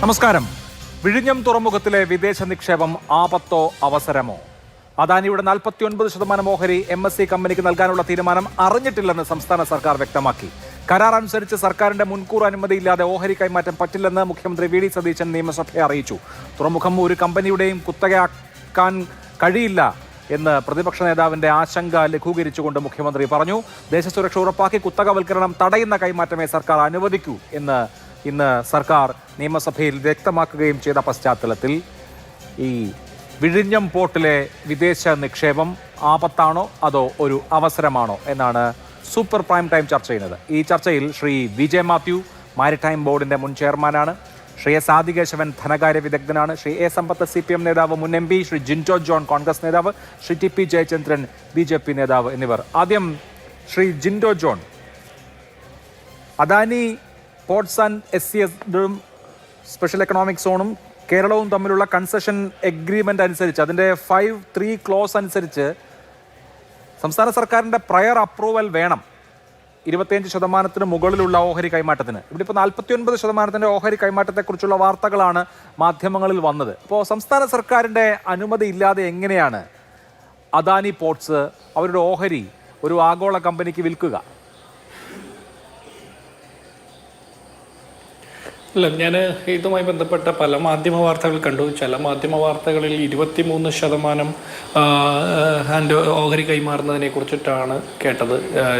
നമസ്കാരം. വിഴിഞ്ഞം തുറമുഖത്തിലെ വിദേശ നിക്ഷേപം ആപത്തോ അവസരമോ? അദാനിയുടെ 49% ഓഹരി MSC കമ്പനിക്ക് നൽകാനുള്ള തീരുമാനം അറിഞ്ഞിട്ടില്ലെന്ന് സംസ്ഥാന സർക്കാർ വ്യക്തമാക്കി. കരാർ അനുസരിച്ച് സർക്കാരിന്റെ മുൻകൂർ അനുമതിയില്ലാതെ ഓഹരി കൈമാറ്റം പറ്റില്ലെന്ന് മുഖ്യമന്ത്രി വി ഡി സതീശൻ നിയമസഭയെ അറിയിച്ചു. തുറമുഖം ഒരു കമ്പനിയുടെയും കുത്തകയാക്കാൻ കഴിയില്ല എന്ന് പ്രതിപക്ഷ നേതാവിന്റെ ആശങ്ക ലഘൂകരിച്ചുകൊണ്ട് മുഖ്യമന്ത്രി പറഞ്ഞു. ദേശസുരക്ഷ ഉറപ്പാക്കി കുത്തകവൽക്കരണം തടയുന്ന കൈമാറ്റമേ സർക്കാർ അനുവദിക്കൂ എന്ന് ഇന്ന് സർക്കാർ നിയമസഭയിൽ വ്യക്തമാക്കുകയും ചെയ്ത പശ്ചാത്തലത്തിൽ ഈ വിഴിഞ്ഞം പോർട്ടിലെ വിദേശ നിക്ഷേപം ആപത്താണോ അതോ ഒരു അവസരമാണോ എന്നാണ് സൂപ്പർ പ്രൈം ടൈം ചർച്ച ചെയ്യുന്നത്. ഈ ചർച്ചയിൽ ശ്രീ വിജയ് മാത്യു മാരിടൈം ബോർഡിന്റെ മുൻ ചെയർമാനാണ്, ശ്രീ എസ് ആദികേശവൻ ധനകാര്യ വിദഗ്ധനാണ്, ശ്രീ എ സമ്പത്ത് CPM നേതാവ് മുൻ MP, ശ്രീ ജിൻറ്റോ ജോൺ കോൺഗ്രസ് നേതാവ്, ശ്രീ TP ജയചന്ദ്രൻ BJP നേതാവ് എന്നിവർ. ആദ്യം Shri Jinto John, Adani ports and SCSഉം സ്പെഷ്യൽ എക്കണോമിക് സോണും കേരളവും തമ്മിലുള്ള കൺസെഷൻ എഗ്രിമെൻ്റ് അനുസരിച്ച് അതിൻ്റെ 5(3) ക്ലോസ് അനുസരിച്ച് സംസ്ഥാന സർക്കാരിൻ്റെ പ്രയർ അപ്രൂവൽ വേണം 25% മുകളിലുള്ള ഓഹരി കൈമാറ്റത്തിന്. ഇവിടെ ഇപ്പോൾ 49% ഓഹരി കൈമാറ്റത്തെക്കുറിച്ചുള്ള വാർത്തകളാണ് മാധ്യമങ്ങളിൽ വന്നത്. അപ്പോൾ സംസ്ഥാന സർക്കാരിൻ്റെ അനുമതി ഇല്ലാതെ എങ്ങനെയാണ് അദാനി പോർട്സ് അവരുടെ ഓഹരി ഒരു ആഗോള കമ്പനിക്ക് വിൽക്കുക? അല്ല, ഞാൻ ഇതുമായി ബന്ധപ്പെട്ട പല മാധ്യമ വാർത്തകൾ കണ്ടു. ചില മാധ്യമ വാർത്തകളിൽ 23% ഓഹരി കൈമാറുന്നതിനെ കുറിച്ചിട്ടാണ് കേട്ടത്.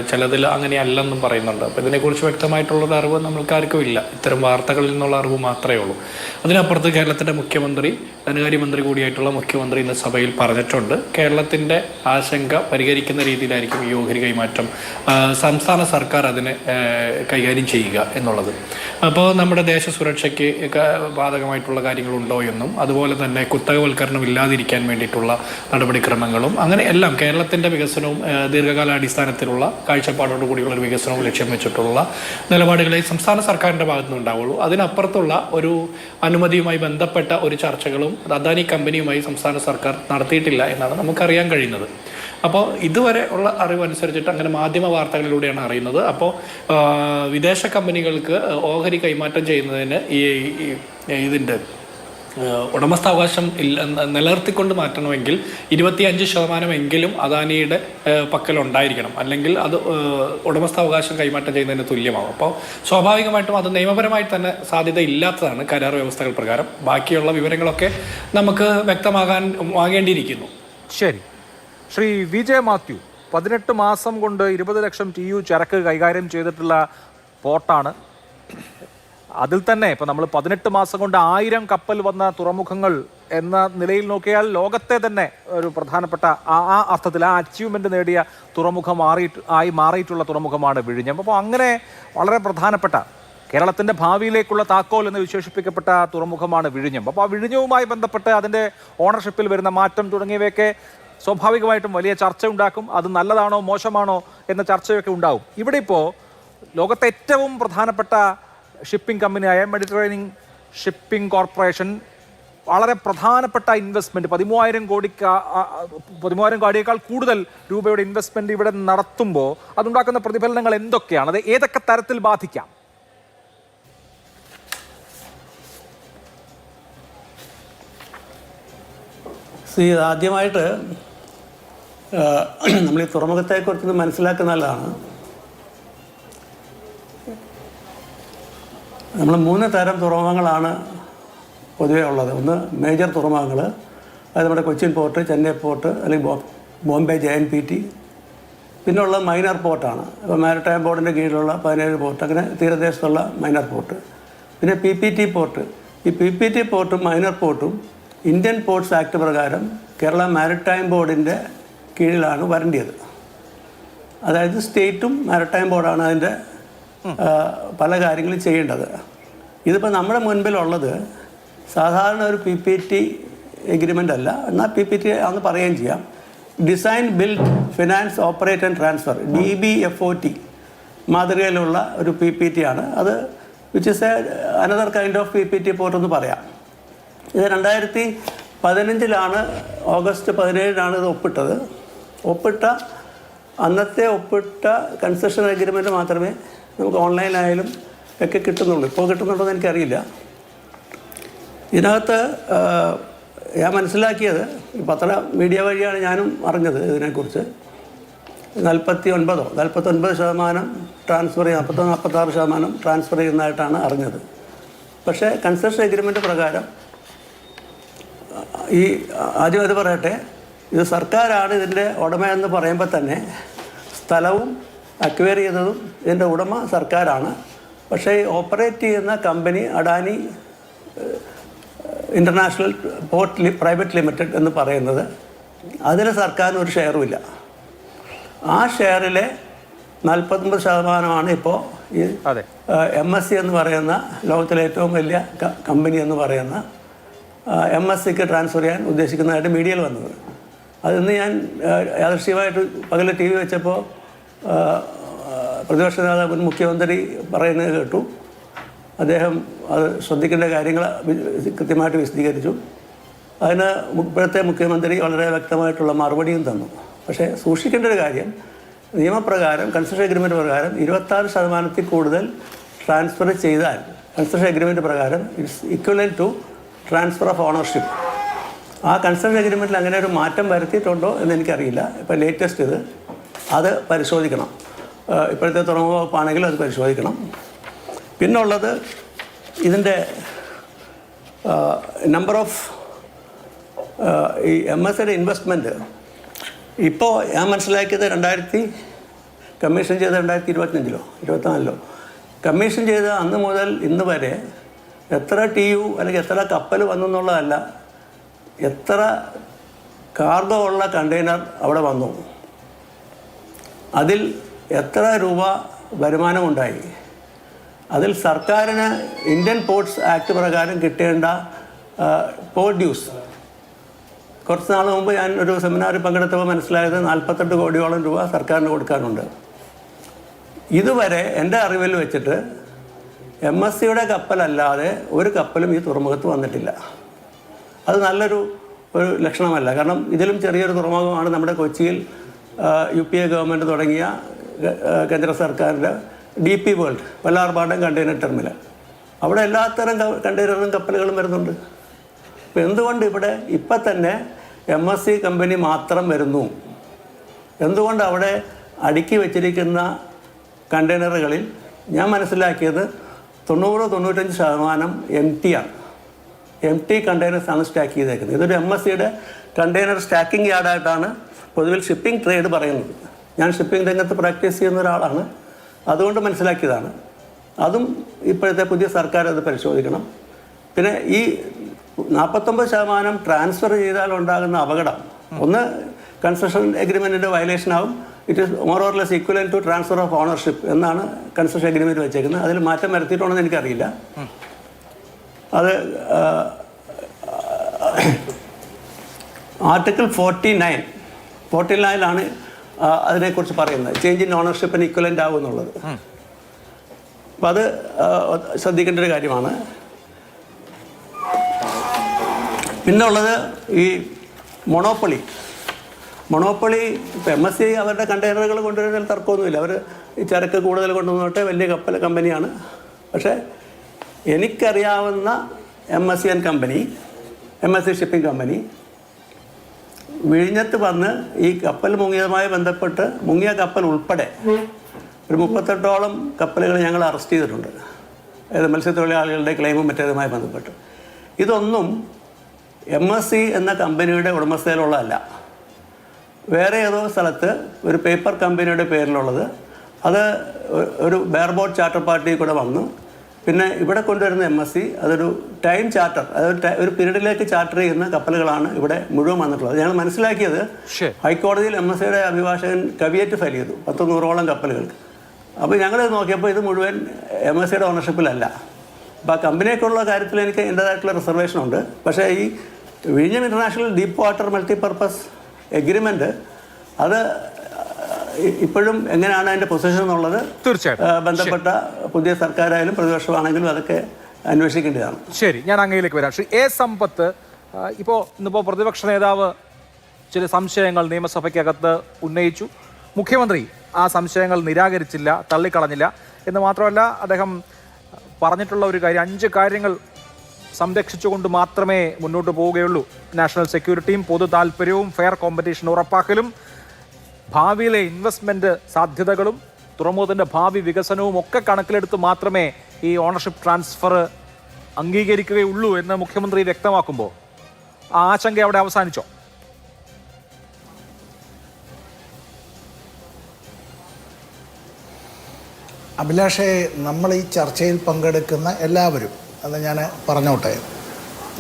ചിലതിൽ അങ്ങനെയല്ലെന്നും പറയുന്നുണ്ട്. അപ്പോൾ ഇതിനെക്കുറിച്ച് വ്യക്തമായിട്ടുള്ളൊരു അറിവ് നമ്മൾക്കാർക്കും ഇല്ല. ഇത്തരം വാർത്തകളിൽ നിന്നുള്ള അറിവ് മാത്രമേ ഉള്ളൂ. അതിനപ്പുറത്ത് കേരളത്തിൻ്റെ മുഖ്യമന്ത്രി, ധനകാര്യമന്ത്രി കൂടിയായിട്ടുള്ള മുഖ്യമന്ത്രി ഇന്ന് സഭയിൽ പറഞ്ഞിട്ടുണ്ട്. കേരളത്തിൻ്റെ ആശങ്ക പരിഹരിക്കുന്ന രീതിയിലായിരിക്കും ഈ ഓഹരി കൈമാറ്റം സംസ്ഥാന സർക്കാർ അതിനെ കൈകാര്യം ചെയ്യുക എന്നുള്ളത്. അപ്പോൾ നമ്മുടെ സുരക്ഷയ്ക്ക് ബാധകമായിട്ടുള്ള കാര്യങ്ങളുണ്ടോ എന്നും അതുപോലെ തന്നെ കുത്തകവൽക്കരണം ഇല്ലാതിരിക്കാൻ വേണ്ടിയിട്ടുള്ള നടപടിക്രമങ്ങളും അങ്ങനെ എല്ലാം കേരളത്തിൻ്റെ വികസനവും ദീർഘകാലാടിസ്ഥാനത്തിലുള്ള കാഴ്ചപ്പാടോടുകൂടിയുള്ള ഒരു വികസനവും ലക്ഷ്യം വെച്ചിട്ടുള്ള നിലപാടുകളെ സംസ്ഥാന സർക്കാരിൻ്റെ ഭാഗത്തുനിന്ന് ഉണ്ടാവുള്ളൂ. അതിനപ്പുറത്തുള്ള ഒരു അനുമതിയുമായി ബന്ധപ്പെട്ട ഒരു ചർച്ചകളും അദാനി കമ്പനിയുമായി സംസ്ഥാന സർക്കാർ നടത്തിയിട്ടില്ല എന്നാണ് നമുക്കറിയാൻ കഴിയുന്നത്. അപ്പോൾ ഇതുവരെ ഉള്ള അറിവ് അനുസരിച്ചിട്ട് അങ്ങനെ മാധ്യമ വാർത്തകളിലൂടെയാണ് അറിയുന്നത്. അപ്പോൾ വിദേശ കമ്പനികൾക്ക് ഓഹരി കൈമാറ്റം ചെയ്യുന്നതിന് ഇതിൻ്റെ ഉടമസ്ഥാവകാശം നിലനിർത്തിക്കൊണ്ട് മാറ്റണമെങ്കിൽ 25% എങ്കിലും അദാനിയുടെ പക്കലുണ്ടായിരിക്കണം. അല്ലെങ്കിൽ അത് ഉടമസ്ഥാവകാശം കൈമാറ്റം ചെയ്യുന്നതിന് തുല്യമാകും. അപ്പോൾ സ്വാഭാവികമായിട്ടും അത് നിയമപരമായി തന്നെ സാധ്യത ഇല്ലാത്തതാണ് കരാർ വ്യവസ്ഥകൾ പ്രകാരം. ബാക്കിയുള്ള വിവരങ്ങളൊക്കെ നമുക്ക് വ്യക്തമാകേണ്ടിയിരിക്കുന്നു. ശരി. ശ്രീ വിജയ് മാത്യു, 18 മാസം കൊണ്ട് 20 ലക്ഷം TU ചരക്ക് കൈകാര്യം ചെയ്തിട്ടുള്ള പോർട്ടാണ്. അതിൽ തന്നെ ഇപ്പോൾ നമ്മൾ 18 മാസം കൊണ്ട് 1000 കപ്പൽ വന്ന തുറമുഖങ്ങൾ എന്ന നിലയിൽ നോക്കിയാൽ ലോകത്തെ തന്നെ ഒരു പ്രധാനപ്പെട്ട ആ അർത്ഥത്തിൽ ആ അച്ചീവ്മെൻ്റ് നേടിയ തുറമുഖം മാറിയിട്ടുള്ള തുറമുഖമാണ് വിഴിഞ്ഞം. അപ്പോൾ അങ്ങനെ വളരെ പ്രധാനപ്പെട്ട കേരളത്തിൻ്റെ ഭാവിയിലേക്കുള്ള താക്കോൽ എന്ന് വിശേഷിപ്പിക്കപ്പെട്ട തുറമുഖമാണ് വിഴിഞ്ഞം. അപ്പോൾ ആ വിഴിഞ്ഞവുമായി ബന്ധപ്പെട്ട് അതിൻ്റെ ഓണർഷിപ്പിൽ വരുന്ന മാറ്റം തുടങ്ങിയവയൊക്കെ സ്വാഭാവികമായിട്ടും വലിയ ചർച്ച ഉണ്ടാക്കും. അത് നല്ലതാണോ മോശമാണോ എന്ന ചർച്ചയൊക്കെ ഉണ്ടാവും. ഇവിടെ ഇപ്പോൾ ലോകത്തെ ഏറ്റവും പ്രധാനപ്പെട്ട ഷിപ്പിംഗ് കമ്പനിയായ മെഡിറ്ററേനിയൻ ഷിപ്പിംഗ് കോർപ്പറേഷൻ വളരെ പ്രധാനപ്പെട്ട ഇൻവെസ്റ്റ്മെൻറ്റ് 13,000 കോടിയേക്കാൾ കൂടുതൽ രൂപയുടെ ഇൻവെസ്റ്റ്മെൻറ്റ് ഇവിടെ നടത്തുമ്പോൾ അതുണ്ടാക്കുന്ന പ്രതിഫലനങ്ങൾ എന്തൊക്കെയാണ്? അത് ഏതൊക്കെ തരത്തിൽ ബാധിക്കാം? ആദ്യമായിട്ട് നമ്മൾ ഈ തുറമുഖത്തെക്കുറിച്ച് മനസ്സിലാക്കുന്ന നല്ലതാണ്. നമ്മൾ 3 തരം തുറമുഖങ്ങളാണ് പൊതുവേ ഉള്ളത്. ഒന്ന് മേജർ തുറമുഖങ്ങൾ, അത് നമ്മുടെ കൊച്ചിൻ പോർട്ട്, ചെന്നൈ പോർട്ട്, അല്ലെങ്കിൽ ബോംബെ JNPT. പിന്നെ ഉള്ളത് മൈനർ പോർട്ടാണ്. ഇപ്പോൾ മാരിടൈം ബോർഡിൻ്റെ കീഴിലുള്ള 17 പോർട്ട്, അങ്ങനെ തീരദേശത്തുള്ള മൈനർ പോർട്ട്. പിന്നെ PPT പോർട്ട്. ഈ PPT പോർട്ടും മൈനർ പോർട്ടും ഇന്ത്യൻ പോർട്സ് ആക്ട് പ്രകാരം കേരള മാരിടൈം ബോർഡിൻ്റെ കീഴിലാണ് വരേണ്ടത്. അതായത് സ്റ്റേറ്റും മാരിടൈം ബോർഡാണ് അതിൻ്റെ പല കാര്യങ്ങളും ചെയ്യേണ്ടത്. ഇതിപ്പോൾ നമ്മുടെ മുൻപിലുള്ളത് സാധാരണ ഒരു PPT എഗ്രിമെൻ്റ് അല്ല, എന്നാൽ PPT ആണെന്ന് പറയുകയും ചെയ്യാം. Design, build, finance, operate and transfer DBFOT മാതൃകയിലുള്ള ഒരു PPT ആണ് അത്. Which is another kind of PPT port എന്ന് പറയാം. ഇത് 2015 ഓഗസ്റ്റ് 17 ഇത് ഒപ്പിട്ട അന്നത്തെ കൺസെഷൻ അഗ്രിമെൻറ്റ് മാത്രമേ നമുക്ക് ഓൺലൈനായാലും ഒക്കെ കിട്ടുന്നുള്ളൂ. ഇപ്പോൾ കിട്ടുന്നുണ്ടോ എന്ന് എനിക്കറിയില്ല. ഇതിനകത്ത് ഞാൻ മനസ്സിലാക്കിയത് മീഡിയ വഴിയാണ് ഞാനും അറിഞ്ഞത് ഇതിനെക്കുറിച്ച്. 49% ട്രാൻസ്ഫർ ചെയ്യുക, 46% ട്രാൻസ്ഫർ ചെയ്യുന്നതായിട്ടാണ് അറിഞ്ഞത്. പക്ഷേ കൺസെഷൻ എഗ്രിമെൻ്റ് പ്രകാരം ഈ ആദ്യം അത് പറയട്ടെ, ഇത് സർക്കാരാണ് ഇതിൻ്റെ ഉടമയെന്ന് പറയുമ്പോൾ തന്നെ സ്ഥലവും അക്വയർ ചെയ്തതും ഇതിൻ്റെ ഉടമ സർക്കാരാണ്. പക്ഷേ ഈ ഓപ്പറേറ്റ് ചെയ്യുന്ന company Adani international port private limited എന്ന് പറയുന്നത് അതിൽ സർക്കാരിന് ഒരു ഷെയറുമില്ല. ആ ഷെയറിലെ 49% ഇപ്പോൾ ഈ MSC എന്ന് പറയുന്ന ലോകത്തിലെ ഏറ്റവും വലിയ കമ്പനി എന്ന് പറയുന്ന MSCക്ക് ട്രാൻസ്ഫർ ചെയ്യാൻ ഉദ്ദേശിക്കുന്നതായിട്ട് മീഡിയയിൽ വന്നത്. അതിന്ന് ഞാൻ യാദൃശ്ചികമായിട്ട് പകൽ TV വെച്ചപ്പോൾ പ്രതിപക്ഷ നേതാവ് മുഖ്യമന്ത്രി പറയുന്നത് കേട്ടു. അദ്ദേഹം അത് ശ്രദ്ധിക്കേണ്ട കാര്യങ്ങൾ കൃത്യമായിട്ട് വിശദീകരിച്ചു. അതിന് ഇപ്പോഴത്തെ മുഖ്യമന്ത്രി വളരെ വ്യക്തമായിട്ടുള്ള മറുപടിയും തന്നു. പക്ഷേ സൂക്ഷിക്കേണ്ട ഒരു കാര്യം, നിയമപ്രകാരം കൺസെഷൻ എഗ്രിമെൻറ്റ് പ്രകാരം 26% കൂടുതൽ ട്രാൻസ്ഫർ ചെയ്താൽ കൺസെഷൻ എഗ്രിമെൻറ്റ് പ്രകാരം it's equivalent to transfer of ownership. ആ കൺസെഷൻ എഗ്രിമെൻറ്റിൽ അങ്ങനെ ഒരു മാറ്റം വരുത്തിയിട്ടുണ്ടോ എന്ന് എനിക്കറിയില്ല. ഇപ്പോൾ ലേറ്റസ്റ്റ് അത് പരിശോധിക്കണം. ഇപ്പോഴത്തെ തുറമുഖ വകുപ്പാണെങ്കിൽ അത് പരിശോധിക്കണം. പിന്നുള്ളത് ഇതിൻ്റെ നമ്പർ ഓഫ് ഈ MSCയുടെ ഇൻവെസ്റ്റ്മെൻറ്റ് ഇപ്പോൾ ഞാൻ മനസ്സിലാക്കിയത് കമ്മീഷൻ ചെയ്ത 2025 24 കമ്മീഷൻ ചെയ്ത അന്ന് മുതൽ ഇന്ന് വരെ എത്ര TU അല്ലെങ്കിൽ എത്ര കപ്പൽ വന്നെന്നുള്ളതല്ല, എത്ര കാർഗോ ഉള്ള കണ്ടെയ്നർ അവിടെ വന്നു, അതിൽ എത്ര രൂപ വരുമാനമുണ്ടായി, അതിൽ സർക്കാരിന് ഇന്ത്യൻ പോർട്സ് ആക്ട് പ്രകാരം കിട്ടേണ്ട പോർട്ട് ഡ്യൂസ്. കുറച്ച് നാൾ മുമ്പ് ഞാൻ ഒരു സെമിനാറിൽ പങ്കെടുത്തപ്പോൾ മനസ്സിലായത് 48 കോടിയോളം രൂപ സർക്കാരിന് കൊടുക്കാനുണ്ട്. ഇതുവരെ എൻ്റെ അറിവിൽ വെച്ചിട്ട് MSCയുടെ കപ്പലല്ലാതെ ഒരു കപ്പലും ഈ തുറമുഖത്ത് വന്നിട്ടില്ല. അത് നല്ലൊരു ലക്ഷണമല്ല. കാരണം ഇതിലും ചെറിയൊരു തുറമുഖമാണ് നമ്മുടെ കൊച്ചിയിൽ UPA ഗവൺമെൻറ് തുടങ്ങിയ കേന്ദ്ര സർക്കാരിൻ്റെ DP world Vallarpadam container terminal. അവിടെ എല്ലാത്തരം കണ്ടെയ്നറും കപ്പലുകളും വരുന്നുണ്ട്. അപ്പോൾ എന്തുകൊണ്ട് ഇവിടെ ഇപ്പം തന്നെ MSC കമ്പനി മാത്രം വരുന്നു? എന്തുകൊണ്ട് അവിടെ അടുക്കി വച്ചിരിക്കുന്ന കണ്ടെയ്നറുകളിൽ ഞാൻ മനസ്സിലാക്കിയത് 90-95% MT-ആണ്. MT കണ്ടെയ്നേഴ്സാണ് സ്റ്റാക്ക് ചെയ്തേക്കുന്നത്. ഇതൊരു MSCയുടെ കണ്ടെയ്നർ സ്റ്റാക്കിംഗ് യാർഡായിട്ടാണ് പൊതുവിൽ ഷിപ്പിംഗ് ട്രേഡ് പറയുന്നത്. ഞാൻ ഷിപ്പിംഗ് രംഗത്ത് പ്രാക്ടീസ് ചെയ്യുന്ന ഒരാളാണ്, അതുകൊണ്ട് മനസ്സിലാക്കിയതാണ്. അതും ഇപ്പോഴത്തെ പുതിയ സർക്കാർ അത് പരിശോധിക്കണം. പിന്നെ ഈ 49% ട്രാൻസ്ഫർ ചെയ്താൽ ഉണ്ടാകുന്ന അപകടം, ഒന്ന് കൺസെഷൻ എഗ്രിമെൻറ്റിൻ്റെ വയലേഷൻ ആവും. It is more or less equivalent to transfer of ownership എന്നാണ് കൺസെഷൻ എഗ്രിമെൻറ്റ് വെച്ചേക്കുന്നത്. അതിൽ മാറ്റം വരുത്തിയിട്ടുണ്ടെന്ന് എനിക്കറിയില്ല. അത് ആർട്ടിക്കിൾ 49 അതിനെക്കുറിച്ച് പറയുന്നത്. ചേഞ്ച് ഇൻ ഓണർഷിപ്പിന് ഇക്വലൻ്റ് ആവും എന്നുള്ളത്. അപ്പം അത് ശ്രദ്ധിക്കേണ്ട ഒരു കാര്യമാണ്. പിന്നെ ഉള്ളത് ഈ മൊണോപ്പൊളി. ഇപ്പോൾ MSC അവരുടെ കണ്ടെയ്നറുകൾ കൊണ്ടുവരുന്നതിൽ തർക്കമൊന്നുമില്ല. അവർ ഈ ചരക്ക് കൂടുതൽ കൊണ്ടുവന്നിട്ട് വലിയ കമ്പനിയാണ്. പക്ഷേ എനിക്കറിയാവുന്ന MSC ഷിപ്പിംഗ് കമ്പനി വിഴിഞ്ഞത്ത് വന്ന് ഈ കപ്പൽ മുങ്ങിയതുമായി ബന്ധപ്പെട്ട് മുങ്ങിയ കപ്പൽ ഉൾപ്പെടെ ഒരു 38ഓളം കപ്പലുകൾ ഞങ്ങൾ അറസ്റ്റ് ചെയ്തിട്ടുണ്ട്. അതായത് മത്സ്യത്തൊഴിലാളികളുടെ ക്ലെയിമും മറ്റേതുമായി ബന്ധപ്പെട്ട്. ഇതൊന്നും MSC എന്ന കമ്പനിയുടെ ഉടമസ്ഥയിലുള്ളതല്ല. വേറെ ഏതോ സ്ഥലത്ത് ഒരു പേപ്പർ കമ്പനിയുടെ പേരിലുള്ളത്. അത് ഒരു ബെയർബോട്ട് ചാർട്ടർ പാർട്ടി കൂടെ വന്നു. പിന്നെ ഇവിടെ കൊണ്ടുവരുന്ന MSC അതൊരു ടൈം ചാർട്ടർ, അതായത് ഒരു പീരീഡിലേക്ക് ചാർട്ടർ ചെയ്യുന്ന കപ്പലുകളാണ് ഇവിടെ മുഴുവൻ വന്നിട്ടുള്ളത്. ഞങ്ങൾ മനസ്സിലാക്കിയത് ഹൈക്കോടതിയിൽ MSCയുടെ അഭിഭാഷകൻ കവിയേറ്റ് ഫയൽ ചെയ്തു 100-100ഓളം കപ്പലുകൾക്ക്. അപ്പോൾ ഞങ്ങൾ നോക്കിയപ്പോൾ ഇത് മുഴുവൻ MSCയുടെ ഓണർഷിപ്പിലല്ല. അപ്പോൾ ആ കമ്പനിയൊക്കെയുള്ള കാര്യത്തിൽ എനിക്ക് എൻ്റേതായിട്ടുള്ള റിസർവേഷനുണ്ട്. പക്ഷേ ഈ വിഴിഞ്ഞം international deep water multipurpose agreement അത് ഇപ്പോഴും എങ്ങനെയാണ് അതിൻ്റെ പൊസിഷൻ എന്നുള്ളത് തീർച്ചയായിട്ടും ബന്ധപ്പെട്ട പുതിയ സർക്കാരായാലും പ്രതിപക്ഷമാണെങ്കിലും അതൊക്കെ അന്വേഷിക്കേണ്ടതാണ്. ശരി, ഞാൻ അങ്ങയിലേക്ക് വരാം. ശ്രീ A. സമ്പത്ത്, ഇന്നിപ്പോൾ പ്രതിപക്ഷ നേതാവ് ചില സംശയങ്ങൾ നിയമസഭയ്ക്കകത്ത് ഉന്നയിച്ചു. മുഖ്യമന്ത്രി ആ സംശയങ്ങൾ നിരാകരിച്ചില്ല, തള്ളിക്കളഞ്ഞില്ല. എന്ന് മാത്രമല്ല അദ്ദേഹം പറഞ്ഞിട്ടുള്ള ഒരു കാര്യം, 5 കാര്യങ്ങൾ സംരക്ഷിച്ചുകൊണ്ട് മാത്രമേ മുന്നോട്ട് പോവുകയുള്ളൂ. നാഷണൽ സെക്യൂരിറ്റിയും പൊതു താല്പര്യവും ഫെയർ കോമ്പറ്റീഷൻ ഉറപ്പാക്കലും ഭാവിയിലെ ഇൻവെസ്റ്റ്മെന്റ് സാധ്യതകളും തുറമുഖത്തിന്റെ ഭാവി വികസനവും ഒക്കെ കണക്കിലെടുത്ത് മാത്രമേ ഈ ഓണർഷിപ്പ് ട്രാൻസ്ഫർ അംഗീകരിക്കുകയുള്ളൂ എന്ന് മുഖ്യമന്ത്രി വ്യക്തമാക്കുമ്പോൾ ആ ആശങ്ക അവിടെ അവസാനിച്ചോ? അഭിലാഷേ, നമ്മൾ ഈ ചർച്ചയിൽ പങ്കെടുക്കുന്ന എല്ലാവരും എന്ന് ഞാൻ പറഞ്ഞോട്ടെ,